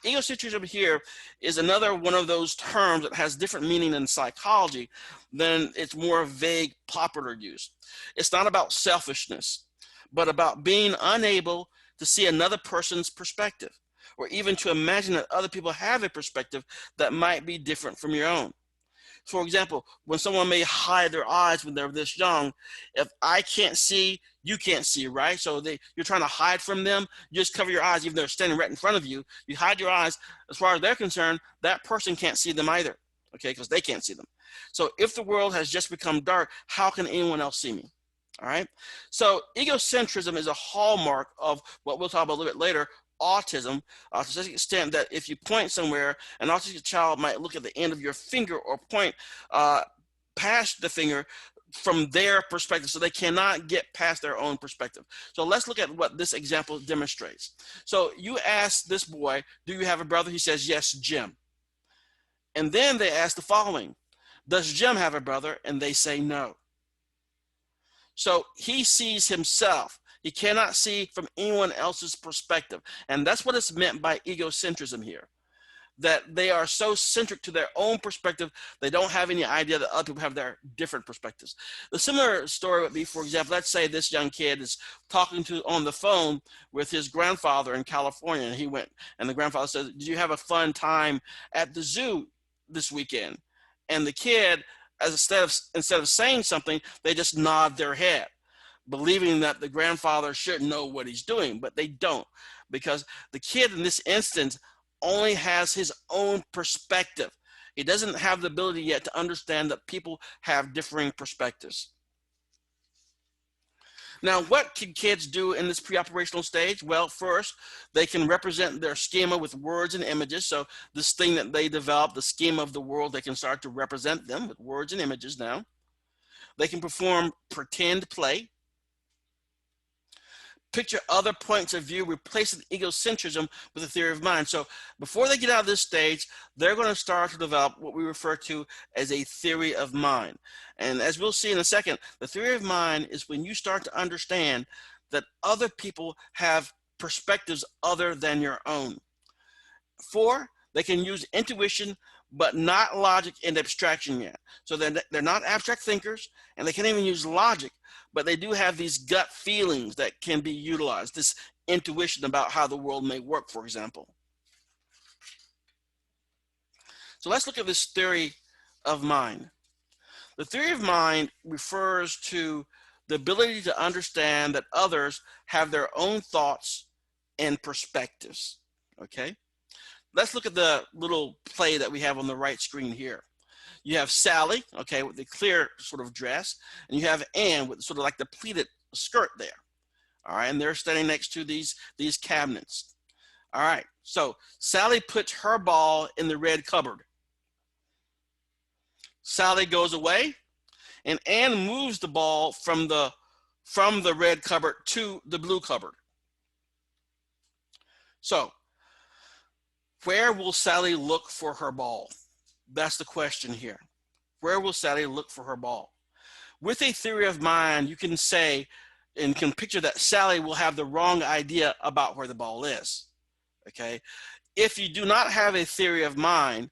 Egocentrism here is another one of those terms that has different meaning in psychology than its more vague popular use. It's not about selfishness, but about being unable to see another person's perspective, or even to imagine that other people have a perspective that might be different from your own. For example, when someone may hide their eyes when they're this young, if I can't see, you can't see, right? So you're trying to hide from them, you just cover your eyes even though they're standing right in front of you. You hide your eyes. As far as they're concerned, that person can't see them either, okay, because they can't see them. So if the world has just become dark, how can anyone else see me? All right. So egocentrism is a hallmark of what we'll talk about a little bit later, autism, to such an extent that if you point somewhere, an autistic child might look at the end of your finger or point past the finger from their perspective, so they cannot get past their own perspective. So let's look at what this example demonstrates. So you ask this boy, do you have a brother? He says, yes, Jim. And then they ask the following, does Jim have a brother? And they say no. So he sees himself. He cannot see from anyone else's perspective. And that's what is meant by egocentrism here, that they are so centric to their own perspective, they don't have any idea that other people have their different perspectives. The similar story would be, for example, let's say this young kid is talking on the phone with his grandfather in California, and he went, and the grandfather says, did you have a fun time at the zoo this weekend? And the kid, instead of saying something, they just nod their head, believing that the grandfather should know what he's doing, but they don't, because the kid in this instance only has his own perspective. He doesn't have the ability yet to understand that people have differing perspectives. Now, what can kids do in this pre-operational stage? Well, first, they can represent their schema with words and images. So this thing that they develop, the schema of the world, they can start to represent them with words and images now. They can perform pretend play. Picture other points of view, replacing egocentrism with a theory of mind. So before they get out of this stage, they're going to start to develop what we refer to as a theory of mind. And as we'll see in a second, the theory of mind is when you start to understand that other people have perspectives other than your own. 4, they can use intuition, but not logic and abstraction yet. So they're not abstract thinkers, and they can't even use logic, but they do have these gut feelings that can be utilized, this intuition about how the world may work, for example. So let's look at this theory of mind. The theory of mind refers to the ability to understand that others have their own thoughts and perspectives, okay? Let's look at the little play that we have on the right screen here. You have Sally, okay, with the clear sort of dress, and you have Anne with sort of like the pleated skirt there. All right, and they're standing next to these cabinets. All right, so Sally puts her ball in the red cupboard. Sally goes away, and Anne moves the ball from the red cupboard to the blue cupboard. So where will Sally look for her ball? That's the question here. Where will Sally look for her ball? With a theory of mind, you can say and can picture that Sally will have the wrong idea about where the ball is, okay? If you do not have a theory of mind,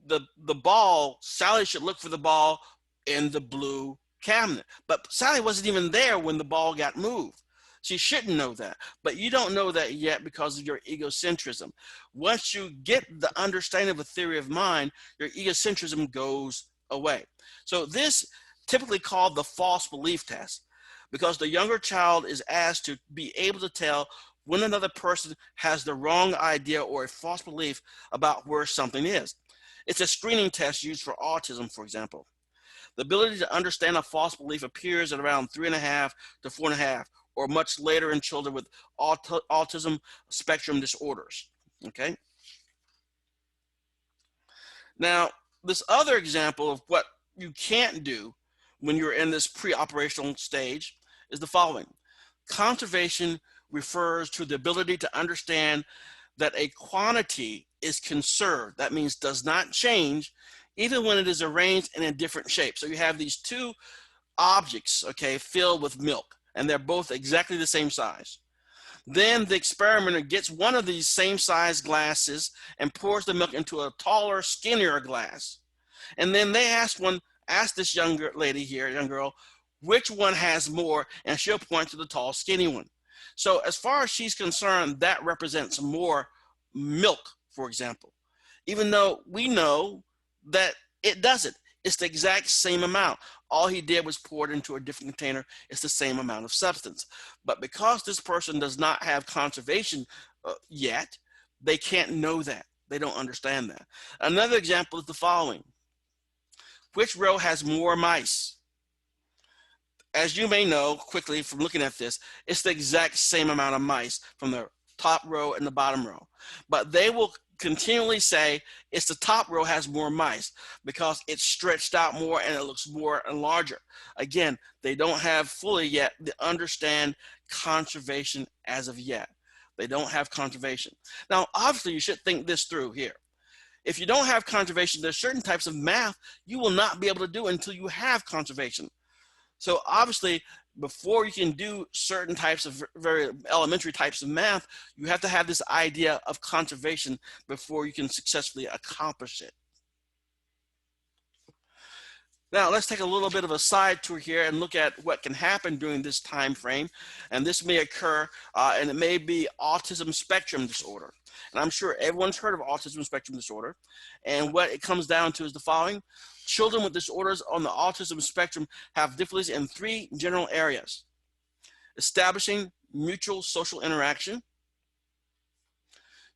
the ball, Sally should look for the ball in the blue cabinet. But Sally wasn't even there when the ball got moved. She shouldn't know that, but you don't know that yet because of your egocentrism. Once you get the understanding of a theory of mind, your egocentrism goes away. So this typically called the false belief test, because the younger child is asked to be able to tell when another person has the wrong idea or a false belief about where something is. It's a screening test used for autism, for example. The ability to understand a false belief appears at around 3.5 to 4.5, or much later in children with autism spectrum disorders, okay? Now, this other example of what you can't do when you're in this pre-operational stage is the following. Conservation refers to the ability to understand that a quantity is conserved. That means does not change even when it is arranged in a different shape. So you have these two objects, okay, filled with milk, and they're both exactly the same size. Then the experimenter gets one of these same size glasses and pours the milk into a taller, skinnier glass. And then they ask this young lady here, young girl, which one has more, and she'll point to the tall, skinny one. So as far as she's concerned, that represents more milk, for example, even though we know that it doesn't. It's the exact same amount. All he did was pour it into a different container. It's the same amount of substance. But because this person does not have conservation yet, they can't know that. They don't understand that. Another example is the following. Which row has more mice? As you may know quickly from looking at this, it's the exact same amount of mice from the top row and the bottom row. But they will continually say it's the top row has more mice because it's stretched out more and it looks more and larger. Again, they don't have fully yet to understand conservation as of yet. They don't have conservation. Now, obviously, you should think this through here. If you don't have conservation, there's certain types of math you will not be able to do until you have conservation. So obviously, before you can do certain types of very elementary types of math, you have to have this idea of conservation before you can successfully accomplish it. Now let's take a little bit of a side tour here and look at what can happen during this time frame. And this may occur, and it may be autism spectrum disorder. And I'm sure everyone's heard of autism spectrum disorder. And what it comes down to is the following. Children with disorders on the autism spectrum have difficulties in three general areas: establishing mutual social interaction,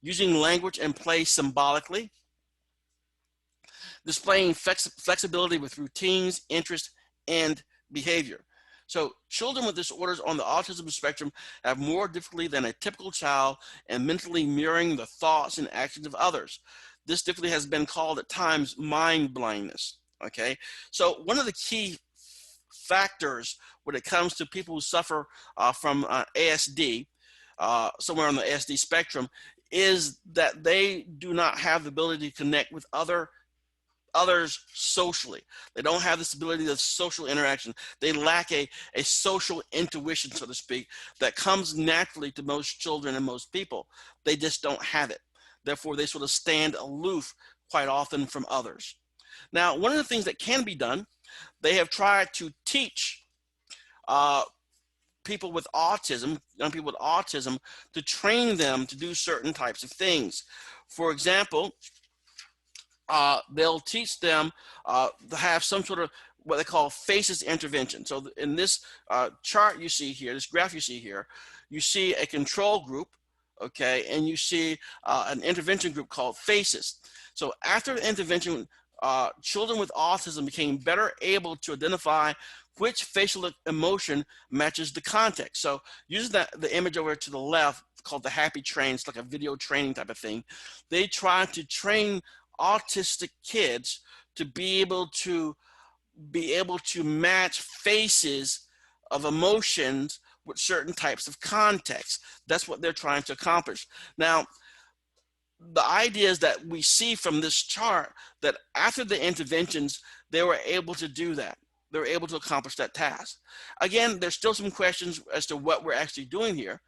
using language and play symbolically, displaying flexibility with routines, interests, and behavior. So children with disorders on the autism spectrum have more difficulty than a typical child in mentally mirroring the thoughts and actions of others. This difficulty has been called at times mind blindness, okay? So one of the key factors when it comes to people who suffer from ASD, somewhere on the ASD spectrum, is that they do not have the ability to connect with others socially. They don't have this ability of social interaction. They lack a social intuition, so to speak, that comes naturally to most children and most people. They just don't have it. Therefore, they sort of stand aloof quite often from others. Now, one of the things that can be done, they have tried to teach people with autism, young people with autism, to train them to do certain types of things. For example, they'll teach them to have some sort of what they call faces intervention. So in this chart you see here, this graph you see here, you see a control group, okay, and you see an intervention group called faces. So after the intervention, children with autism became better able to identify which facial emotion matches the context. So using the image over to the left called the happy train, it's like a video training type of thing. They try to train autistic kids to be able to match faces of emotions with certain types of context. That's what they're trying to accomplish. Now, the idea is that we see from this chart that after the interventions, they were able to do that. They were able to accomplish that task. Again, there's still some questions as to what we're actually doing here.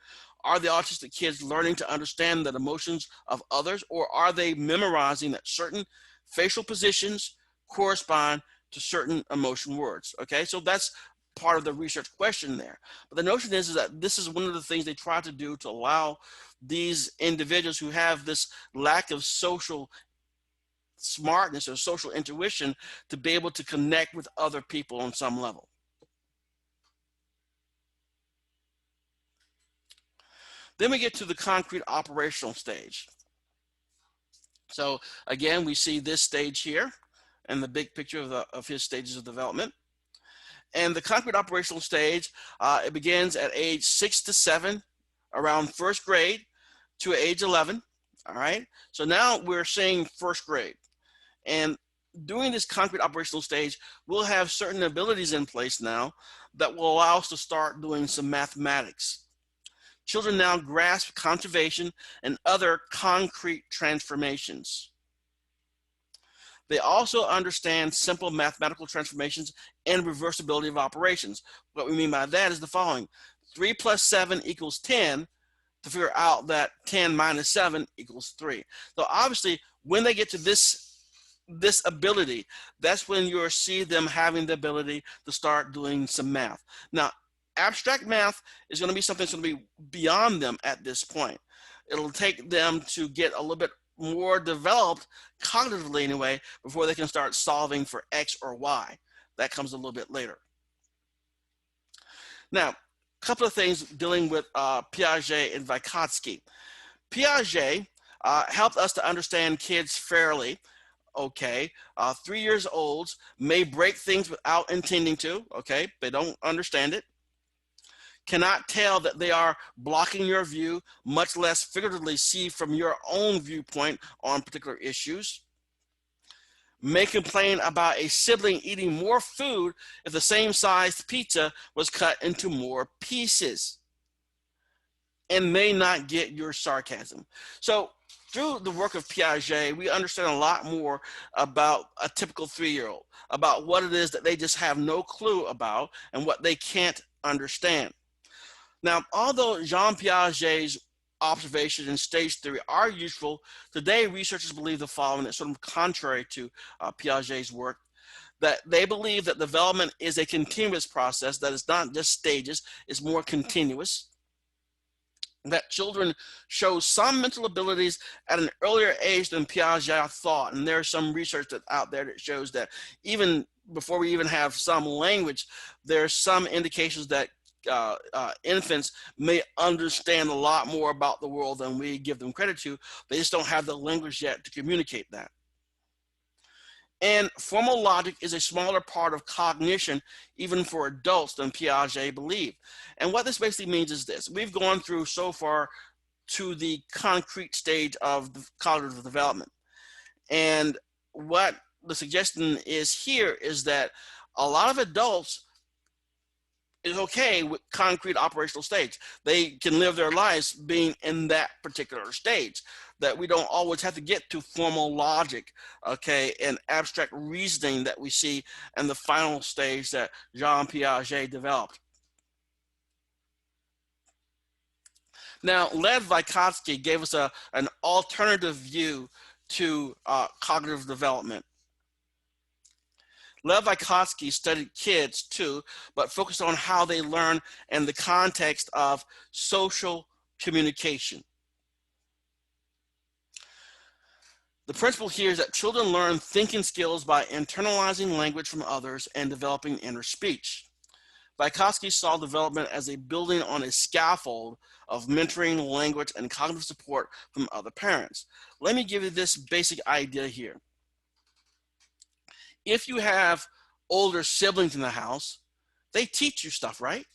Are the autistic kids learning to understand the emotions of others, or are they memorizing that certain facial positions correspond to certain emotion words? Okay, so that's part of the research question there. But the notion is that this is one of the things they try to do to allow these individuals who have this lack of social smartness or social intuition to be able to connect with other people on some level. Then we get to the concrete operational stage. So again, we see this stage here and the big picture of his stages of development. And the concrete operational stage, it begins at age 6 to 7, around first grade to age 11. All right. So now we're seeing first grade. And during this concrete operational stage, we'll have certain abilities in place now that will allow us to start doing some mathematics. Children now grasp conservation and other concrete transformations. They also understand simple mathematical transformations and reversibility of operations. What we mean by that is the following. 3 plus 7 equals 10, to figure out that 10 minus 7 equals 3. So obviously, when they get to this ability, that's when you'll see them having the ability to start doing some math. Now, abstract math is going to be something that's going to be beyond them at this point. It'll take them to get a little bit more developed cognitively anyway before they can start solving for X or Y. That comes a little bit later. Now, a couple of things dealing with Piaget and Vygotsky. Piaget helped us to understand kids fairly. Okay, 3 years old may break things without intending to. Okay, they don't understand it. Cannot tell that they are blocking your view, much less figuratively see from your own viewpoint on particular issues. May complain about a sibling eating more food if the same sized pizza was cut into more pieces, and may not get your sarcasm. So through the work of Piaget, we understand a lot more about a typical 3-year-old, about what it is that they just have no clue about and what they can't understand. Now, although Jean Piaget's observations and stage theory are useful, today researchers believe the following, that's sort of contrary to Piaget's work, that they believe that development is a continuous process, that is not just stages, it's more continuous, that children show some mental abilities at an earlier age than Piaget thought. And there's some research out there that shows that even before we even have some language, there's some indications that infants may understand a lot more about the world than we give them credit to. They just don't have the language yet to communicate that. And formal logic is a smaller part of cognition, even for adults, than Piaget believed. And what this basically means is this. We've gone through so far to the concrete stage of the cognitive development. And what the suggestion is here is that a lot of adults is okay with concrete operational stage. They can live their lives being in that particular stage, that we don't always have to get to formal logic, okay, and abstract reasoning that we see in the final stage that Jean Piaget developed. Now, Lev Vygotsky gave us an alternative view to cognitive development. Lev Vygotsky studied kids too, but focused on how they learn in the context of social communication. The principle here is that children learn thinking skills by internalizing language from others and developing inner speech. Vygotsky saw development as a building on a scaffold of mentoring, language, and cognitive support from other parents. Let me give you this basic idea here. If you have older siblings in the house, they teach you stuff, right?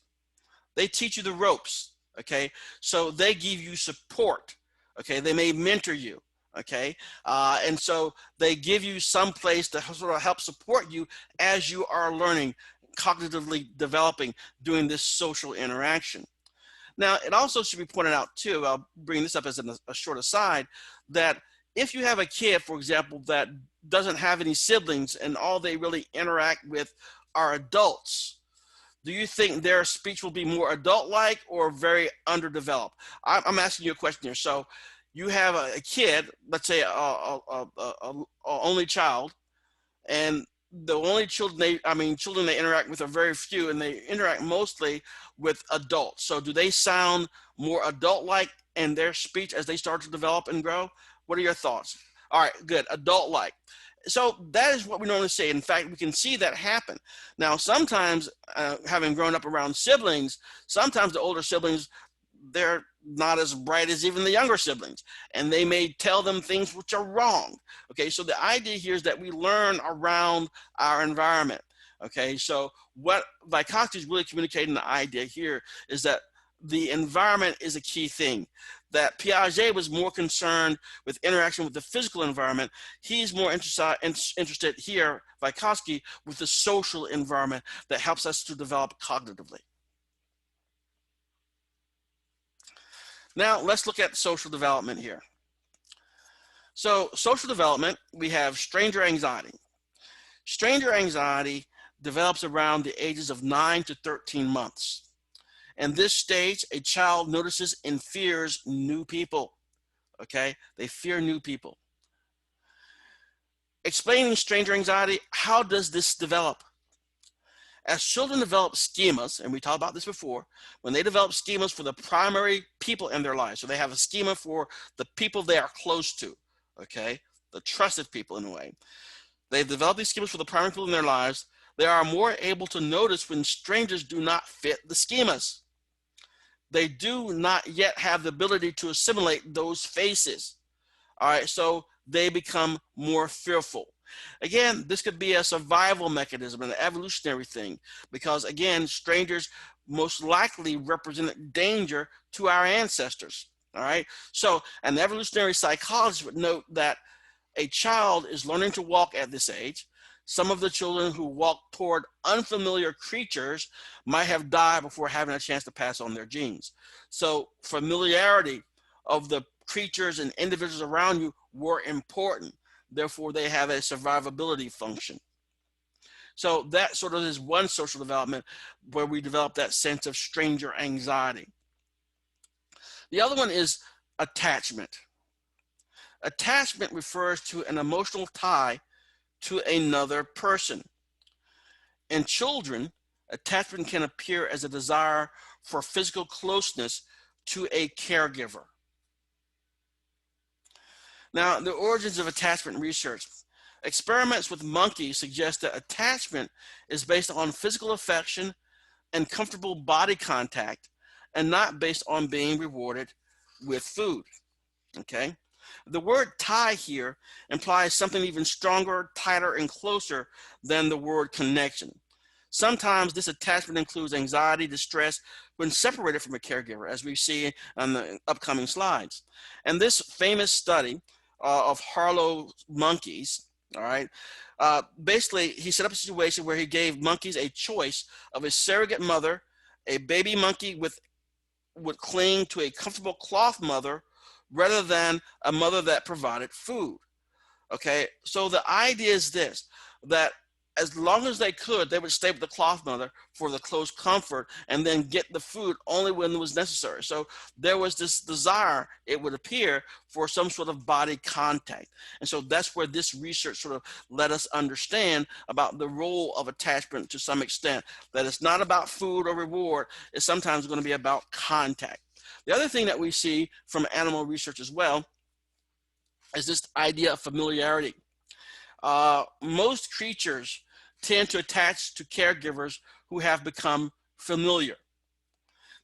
They teach you the ropes, okay? So they give you support, okay? They may mentor you, okay? And so they give you some place to sort of help support you as you are learning, cognitively developing, doing this social interaction. Now, it also should be pointed out too, I'll bring this up as a short aside, that if you have a kid, for example, that doesn't have any siblings and all they really interact with are adults, do you think their speech will be more adult-like or very underdeveloped? I'm asking you a question here. So you have a kid, let's say a only child, and the only children they interact with are very few, and they interact mostly with adults. So do they sound more adult-like in their speech as they start to develop and grow? What are your thoughts? All right, good, adult-like. So that is what we normally say. In fact, we can see that happen. Now, sometimes, having grown up around siblings, sometimes the older siblings, they're not as bright as even the younger siblings, and they may tell them things which are wrong. Okay, so the idea here is that we learn around our environment. Okay, so what Vygotsky is really communicating, the idea here is that the environment is a key thing. That Piaget was more concerned with interaction with the physical environment. He's more interested here, Vygotsky, with the social environment that helps us to develop cognitively. Now, let's look at social development here. So social development, we have stranger anxiety. Stranger anxiety develops around the ages of 9 to 13 months. In this stage, a child notices and fears new people. Okay, they fear new people. Explaining stranger anxiety, how does this develop? As children develop schemas, and we talked about this before, when they develop schemas for the primary people in their lives, so they have a schema for the people they are close to, okay, the trusted people in a way. They've developed these schemas for the primary people in their lives. They are more able to notice when strangers do not fit the schemas. They do not yet have the ability to assimilate those faces. All right, so they become more fearful. Again, this could be a survival mechanism, an evolutionary thing, because again, strangers most likely represent danger to our ancestors. All right, so an evolutionary psychologist would note that a child is learning to walk at this age. Some of the children who walk toward unfamiliar creatures might have died before having a chance to pass on their genes. So familiarity of the creatures and individuals around you were important. Therefore, they have a survivability function. So that sort of is one social development where we develop that sense of stranger anxiety. The other one is attachment. Attachment refers to an emotional tie to another person. In children, attachment can appear as a desire for physical closeness to a caregiver. Now, the origins of attachment research. Experiments with monkeys suggest that attachment is based on physical affection and comfortable body contact and not based on being rewarded with food. Okay? The word tie here implies something even stronger, tighter, and closer than the word connection. Sometimes this attachment includes anxiety, distress when separated from a caregiver, as we see on the upcoming slides. And this famous study of Harlow monkeys, all right, basically he set up a situation where he gave monkeys a choice of a surrogate mother. A baby monkey would cling to a comfortable cloth mother rather than a mother that provided food. Okay, so the idea is this, that as long as they could, they would stay with the cloth mother for the close comfort and then get the food only when it was necessary. So there was this desire, it would appear, for some sort of body contact. And so that's where this research sort of let us understand about the role of attachment to some extent, that it's not about food or reward, it's sometimes going to be about contact. The other thing that we see from animal research as well is this idea of familiarity. Most creatures tend to attach to caregivers who have become familiar.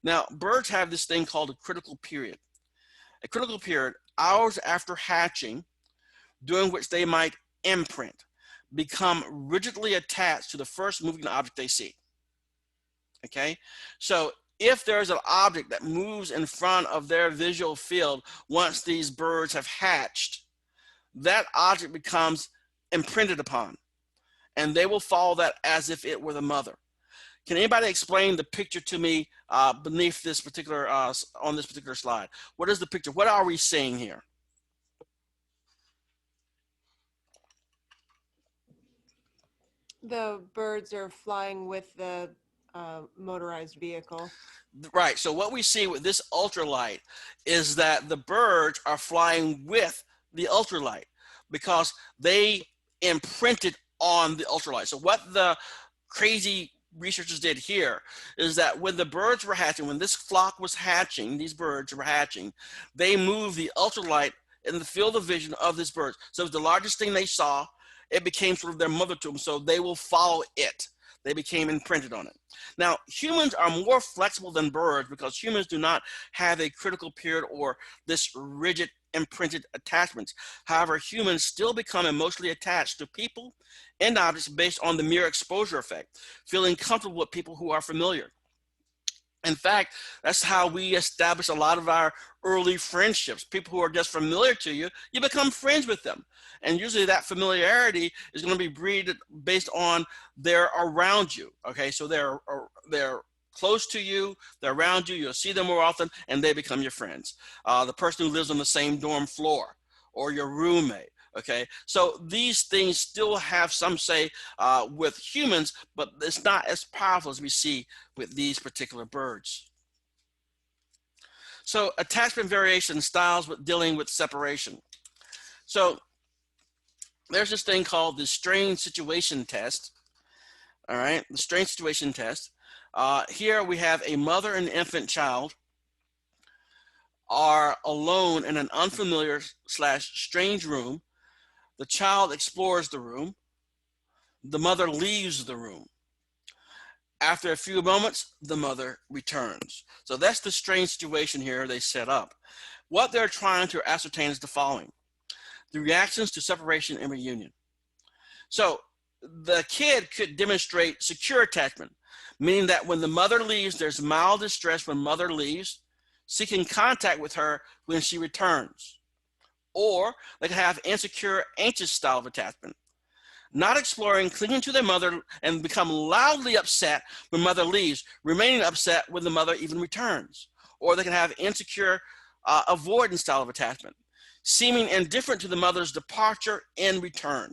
Now, birds have this thing called a critical period. A critical period, hours after hatching, during which they might imprint, become rigidly attached to the first moving object they see. Okay, so if there's an object that moves in front of their visual field once these birds have hatched, that object becomes imprinted upon, and they will follow that as if it were the mother. Can anybody explain the picture to me beneath this particular, on this particular slide? What is the picture? What are we seeing here? The birds are flying with the motorized vehicle. Right, so what we see with this ultralight is that the birds are flying with the ultralight because they imprinted on the ultralight. So what the crazy researchers did here is that when the birds were hatching, when this flock was hatching, these birds were hatching, they moved the ultralight in the field of vision of this bird. So it was the largest thing they saw. It became sort of their mother to them, so they will follow it. They became imprinted on it. Now, humans are more flexible than birds because humans do not have a critical period or this rigid imprinted attachments. However, humans still become emotionally attached to people and objects based on the mere exposure effect, feeling comfortable with people who are familiar. In fact, that's how we establish a lot of our early friendships. People who are just familiar to you, you become friends with them. And usually that familiarity is going to be breeded based on they're around you. Okay, so they're close to you, they're around you, you'll see them more often, and they become your friends. The person who lives on the same dorm floor, or your roommate. Okay, so these things still have some say with humans, but it's not as powerful as we see with these particular birds. So attachment variation styles with dealing with separation. So there's this thing called the strange situation test. All right, the strange situation test. Here we have a mother and infant child are alone in an unfamiliar slash strange room. The child explores the room. The mother leaves the room. After a few moments, the mother returns. So that's the strange situation here they set up. What they're trying to ascertain is the following: the reactions to separation and reunion. So the kid could demonstrate secure attachment, meaning that when the mother leaves, there's mild distress when mother leaves, seeking contact with her when she returns. Or they could have insecure, anxious style of attachment, not exploring, clinging to their mother, and become loudly upset when mother leaves, remaining upset when the mother even returns. Or they can have insecure, avoidance style of attachment, seeming indifferent to the mother's departure and return.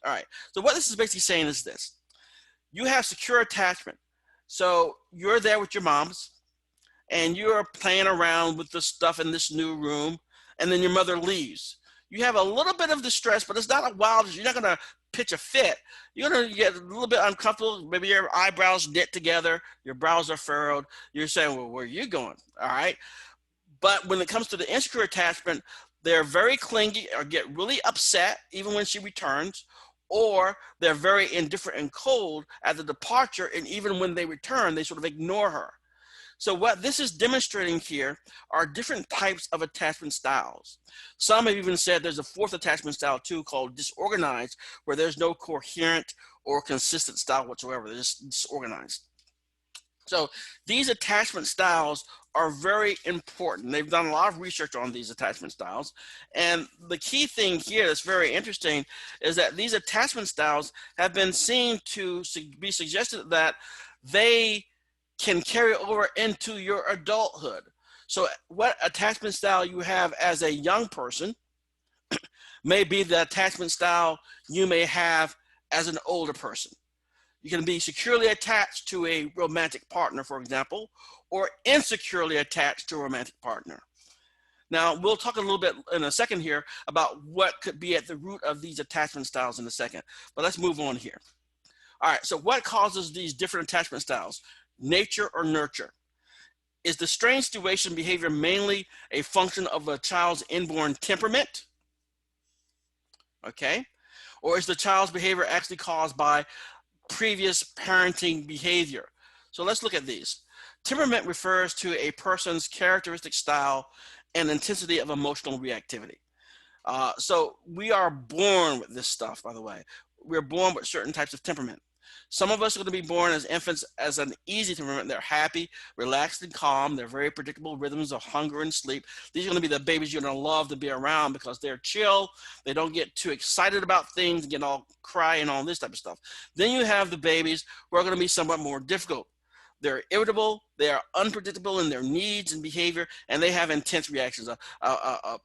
All right, so what this is basically saying is this: you have secure attachment. So you're there with your moms, and you're playing around with the stuff in this new room, and then your mother leaves. You have a little bit of distress, but it's not a wild, you're not going to pitch a fit. You're going to get a little bit uncomfortable. Maybe your eyebrows knit together, your brows are furrowed. You're saying, well, where are you going? All right. But when it comes to the insecure attachment, they're very clingy or get really upset even when she returns, or they're very indifferent and cold at the departure, and even when they return, they sort of ignore her. So what this is demonstrating here are different types of attachment styles. Some have even said there's a fourth attachment style too called disorganized, where there's no coherent or consistent style whatsoever. They're just disorganized. So these attachment styles are very important. They've done a lot of research on these attachment styles. And the key thing here that's very interesting is that these attachment styles have been seen to be suggested that they can carry over into your adulthood. So what attachment style you have as a young person may be the attachment style you may have as an older person. You can be securely attached to a romantic partner, for example, or insecurely attached to a romantic partner. Now, we'll talk a little bit in a second here about what could be at the root of these attachment styles in a second, but let's move on here. All right, so what causes these different attachment styles? Nature or nurture? Is the strange situation behavior mainly a function of a child's inborn temperament? Okay. Or is the child's behavior actually caused by previous parenting behavior? So let's look at these. Temperament refers to a person's characteristic style and intensity of emotional reactivity. So we are born with this stuff, by the way. We're born with certain types of temperament. Some of us are going to be born as infants as an easy temperament. They're happy, relaxed, and calm. They're very predictable rhythms of hunger and sleep. These are going to be the babies you're going to love to be around because they're chill. They don't get too excited about things and get all cry and all this type of stuff. Then you have the babies who are going to be somewhat more difficult. They're irritable, they are unpredictable in their needs and behavior, and they have intense reactions. A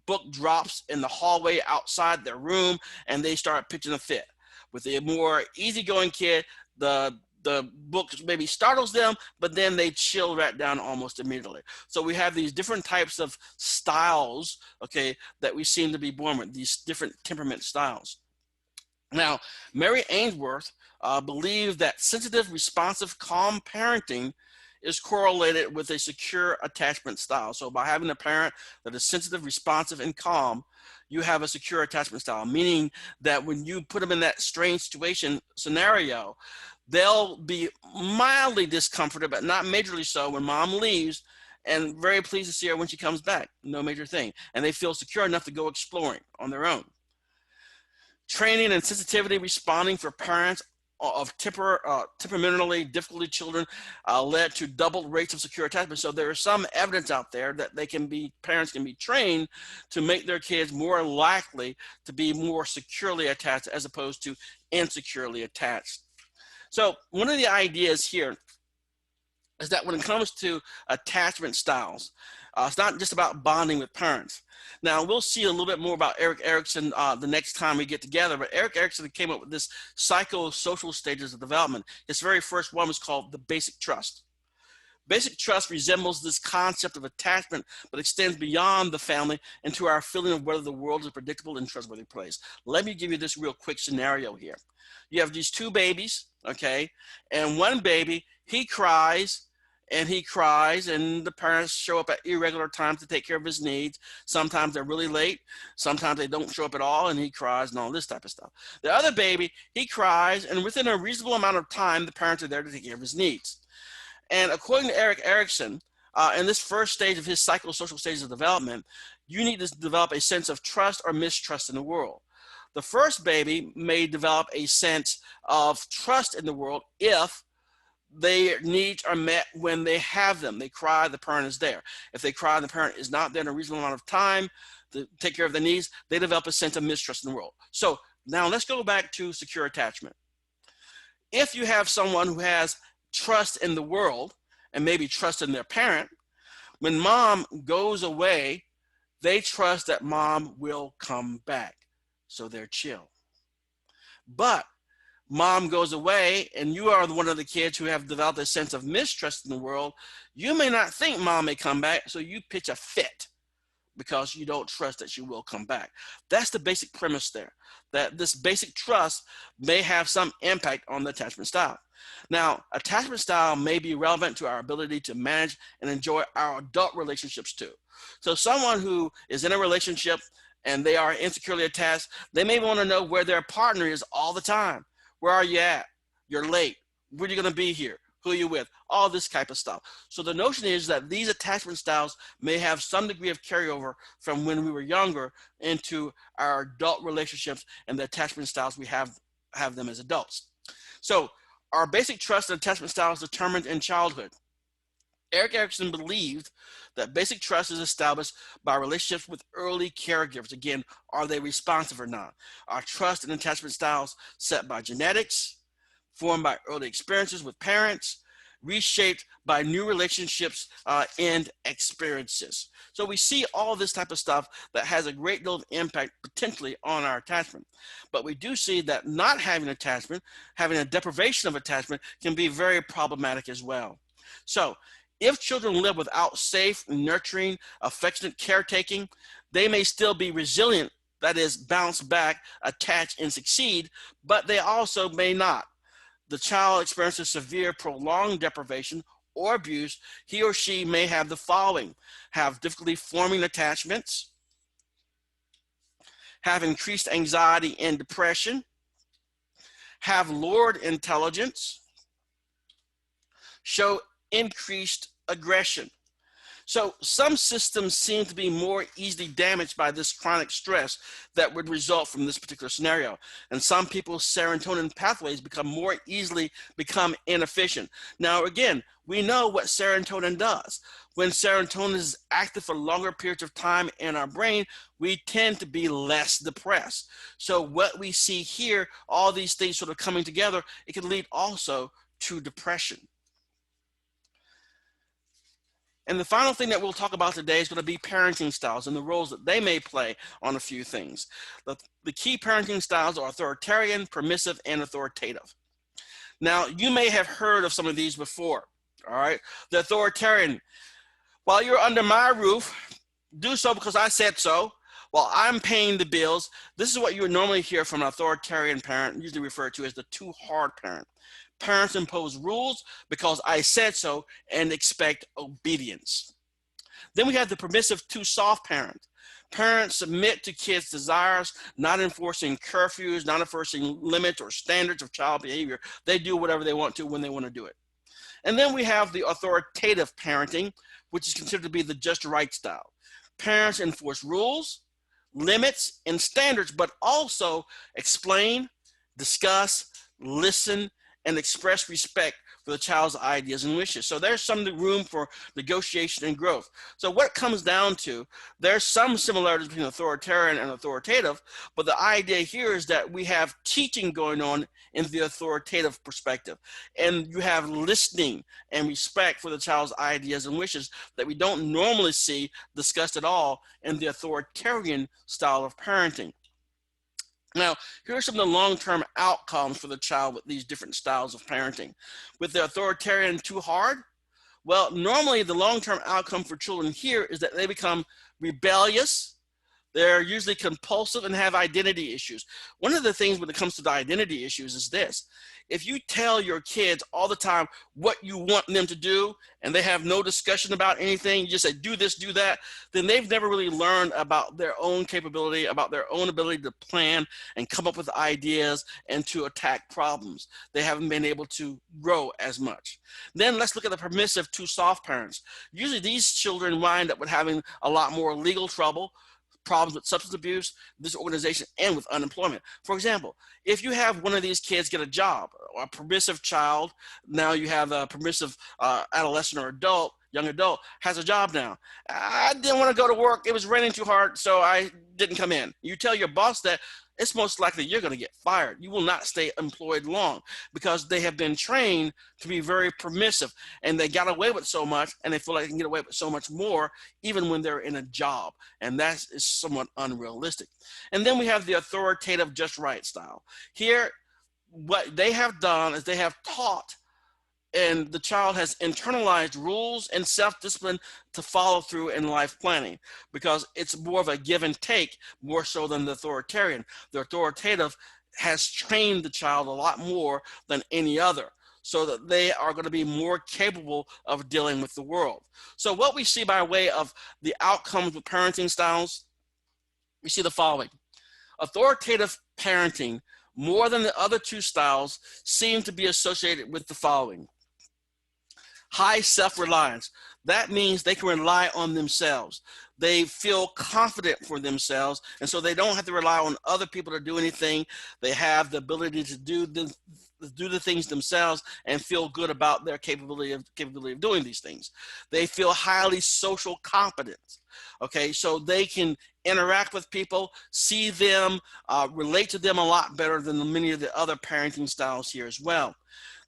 book drops in the hallway outside their room, and they start pitching a fit. With a more easygoing kid, the book maybe startles them, but then they chill right down almost immediately. So we have these different types of styles, okay, that we seem to be born with, these different temperament styles. Now, Mary Ainsworth believed that sensitive, responsive, calm parenting is correlated with a secure attachment style. So by having a parent that is sensitive, responsive, and calm, you have a secure attachment style, meaning that when you put them in that strange situation scenario, they'll be mildly discomforted, but not majorly so when mom leaves, and very pleased to see her when she comes back. No major thing. And they feel secure enough to go exploring on their own. Training and sensitivity responding for parents of temperamentally difficult children led to doubled rates of secure attachment. So there is some evidence out there that parents can be trained to make their kids more likely to be more securely attached as opposed to insecurely attached. So one of the ideas here is that when it comes to attachment styles, It's not just about bonding with parents. Now, we'll see a little bit more about Erik Erikson the next time we get together, but Erik Erikson came up with this psychosocial stages of development. His very first one was called the basic trust. Basic trust resembles this concept of attachment, but extends beyond the family into our feeling of whether the world is a predictable and trustworthy place. Let me give you this real quick scenario here. You have these two babies, okay? And one baby, he cries, and the parents show up at irregular times to take care of his needs. Sometimes they're really late. Sometimes they don't show up at all, and he cries and all this type of stuff. The other baby, he cries, and within a reasonable amount of time, the parents are there to take care of his needs. And according to Erik Erikson, in this first stage of his psychosocial stages of development, you need to develop a sense of trust or mistrust in the world. The first baby may develop a sense of trust in the world if their needs are met when they have them. They cry, the parent is there. If they cry and the parent is not there in a reasonable amount of time to take care of their needs, they develop a sense of mistrust in the world. So now let's go back to secure attachment. If you have someone who has trust in the world and maybe trust in their parent, when mom goes away, they trust that mom will come back. So they're chill. But mom goes away and you are one of the kids who have developed a sense of mistrust in the world, you may not think mom may come back, so you pitch a fit because you don't trust that she will come back. That's the basic premise there, that this basic trust may have some impact on the attachment style. Now, attachment style may be relevant to our ability to manage and enjoy our adult relationships too. So someone who is in a relationship and they are insecurely attached, they may want to know where their partner is all the time. Where are you at? You're late. When are you going to be here? Who are you with? All this type of stuff. So the notion is that these attachment styles may have some degree of carryover from when we were younger into our adult relationships and the attachment styles we have them as adults. So our basic trust and attachment styles determined in childhood. Erik Erikson believed that basic trust is established by relationships with early caregivers. Again, are they responsive or not? Our trust and attachment styles set by genetics, formed by early experiences with parents, reshaped by new relationships and experiences. So we see all this type of stuff that has a great deal of impact potentially on our attachment. But we do see that not having attachment, having a deprivation of attachment can be very problematic as well. So if children live without safe, nurturing, affectionate caretaking, they may still be resilient, that is, bounce back, attach, and succeed, but they also may not. The child experiences severe, prolonged deprivation or abuse, he or she may have the following: have difficulty forming attachments, have increased anxiety and depression, have lowered intelligence, show increased aggression. So some systems seem to be more easily damaged by this chronic stress that would result from this particular scenario. And some people's serotonin pathways become inefficient. Now, again, we know what serotonin does. When serotonin is active for longer periods of time in our brain, we tend to be less depressed. So what we see here, all these things sort of coming together, it can lead also to depression. And the final thing that we'll talk about today is going to be parenting styles and the roles that they may play on a few things. The key parenting styles are authoritarian, permissive, and authoritative. Now, you may have heard of some of these before, all right? The authoritarian: while you're under my roof, do so because I said so. While I'm paying the bills. This is what you would normally hear from an authoritarian parent, usually referred to as the too hard parent. Parents impose rules because I said so and expect obedience. Then we have the permissive too soft parent. Parents submit to kids' desires, not enforcing curfews, not enforcing limits or standards of child behavior. They do whatever they want to when they want to do it. And then we have the authoritative parenting, which is considered to be the just right style. Parents enforce rules, limits, and standards, but also explain, discuss, listen, and express respect for the child's ideas and wishes. So there's some room for negotiation and growth. So what it comes down to, there's some similarities between authoritarian and authoritative, but the idea here is that we have teaching going on in the authoritative perspective, and you have listening and respect for the child's ideas and wishes that we don't normally see discussed at all in the authoritarian style of parenting. Now, here are some of the long-term outcomes for the child with these different styles of parenting. With the authoritarian too hard, well, normally the long-term outcome for children here is that they become rebellious. They're usually compulsive and have identity issues. One of the things when it comes to the identity issues is this. If you tell your kids all the time what you want them to do and they have no discussion about anything, you just say, do this, do that, then they've never really learned about their own capability, about their own ability to plan and come up with ideas and to attack problems. They haven't been able to grow as much. Then let's look at the permissive too soft parents. Usually these children wind up with having a lot more legal trouble, problems with substance abuse, disorganization, and with unemployment. For example, if you have one of these kids get a job, or a permissive child, now you have a permissive adolescent or adult, young adult, has a job now. I didn't want to go to work. It was raining too hard, so I didn't come in. You tell your boss that, it's most likely you're going to get fired. You will not stay employed long because they have been trained to be very permissive, and they got away with so much, and they feel like they can get away with so much more even when they're in a job, and that is somewhat unrealistic. And then we have the authoritative just right style. Here, what they have done is they have taught, and the child has internalized rules and self-discipline to follow through in life planning, because it's more of a give and take more so than the authoritarian. The authoritative has trained the child a lot more than any other, so that they are going to be more capable of dealing with the world. So what we see by way of the outcomes with parenting styles, we see the following. Authoritative parenting, more than the other two styles, seem to be associated with the following. High self-reliance. That means they can rely on themselves. They feel confident for themselves, and so they don't have to rely on other people to do anything. They have the ability to do the things themselves and feel good about their capability of doing these things. They feel highly social competent. Okay, so they can interact with people, see them, relate to them a lot better than many of the other parenting styles here as well.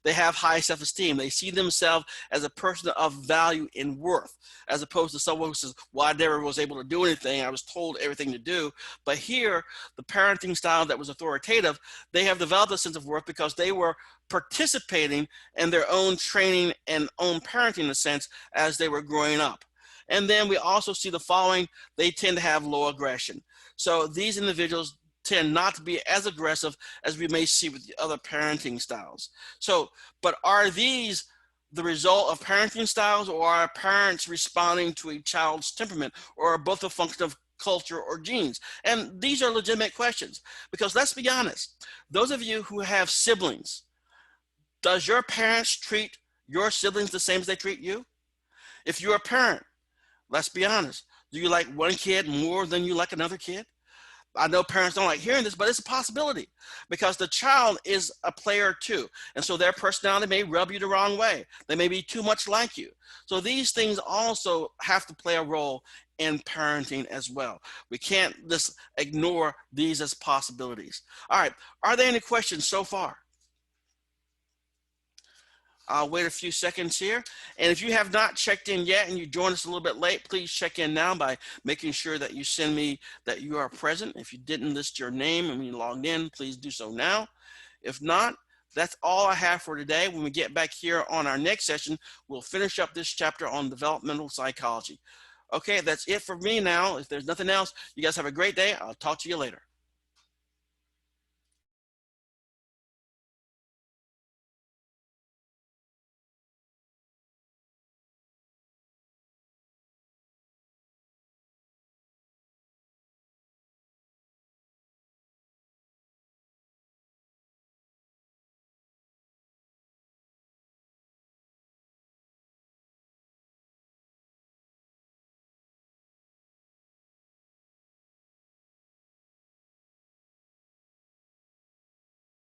They have high self-esteem. They see themselves as a person of value and worth, as opposed to someone who says, well, I never was able to do anything. I was told everything to do. But here, the parenting style that was authoritative, they have developed a sense of worth because they were participating in their own training and own parenting, in a sense, as they were growing up. And then we also see the following. They tend to have low aggression. So these individuals tend not to be as aggressive as we may see with the other parenting styles. So, but are these the result of parenting styles, or are parents responding to a child's temperament, or are both a function of culture or genes? And these are legitimate questions, because let's be honest, those of you who have siblings, does your parents treat your siblings the same as they treat you? If you're a parent, let's be honest, do you like one kid more than you like another kid? I know parents don't like hearing this, but it's a possibility, because the child is a player too. And so their personality may rub you the wrong way. They may be too much like you. So these things also have to play a role in parenting as well. We can't just ignore these as possibilities. All right, are there any questions so far? I'll wait a few seconds here. And if you have not checked in yet and you joined us a little bit late, please check in now by making sure that you send me that you are present. If you didn't list your name and you logged in, please do so now. If not, that's all I have for today. When we get back here on our next session, we'll finish up this chapter on developmental psychology. Okay, that's it for me now. If there's nothing else, you guys have a great day. I'll talk to you later.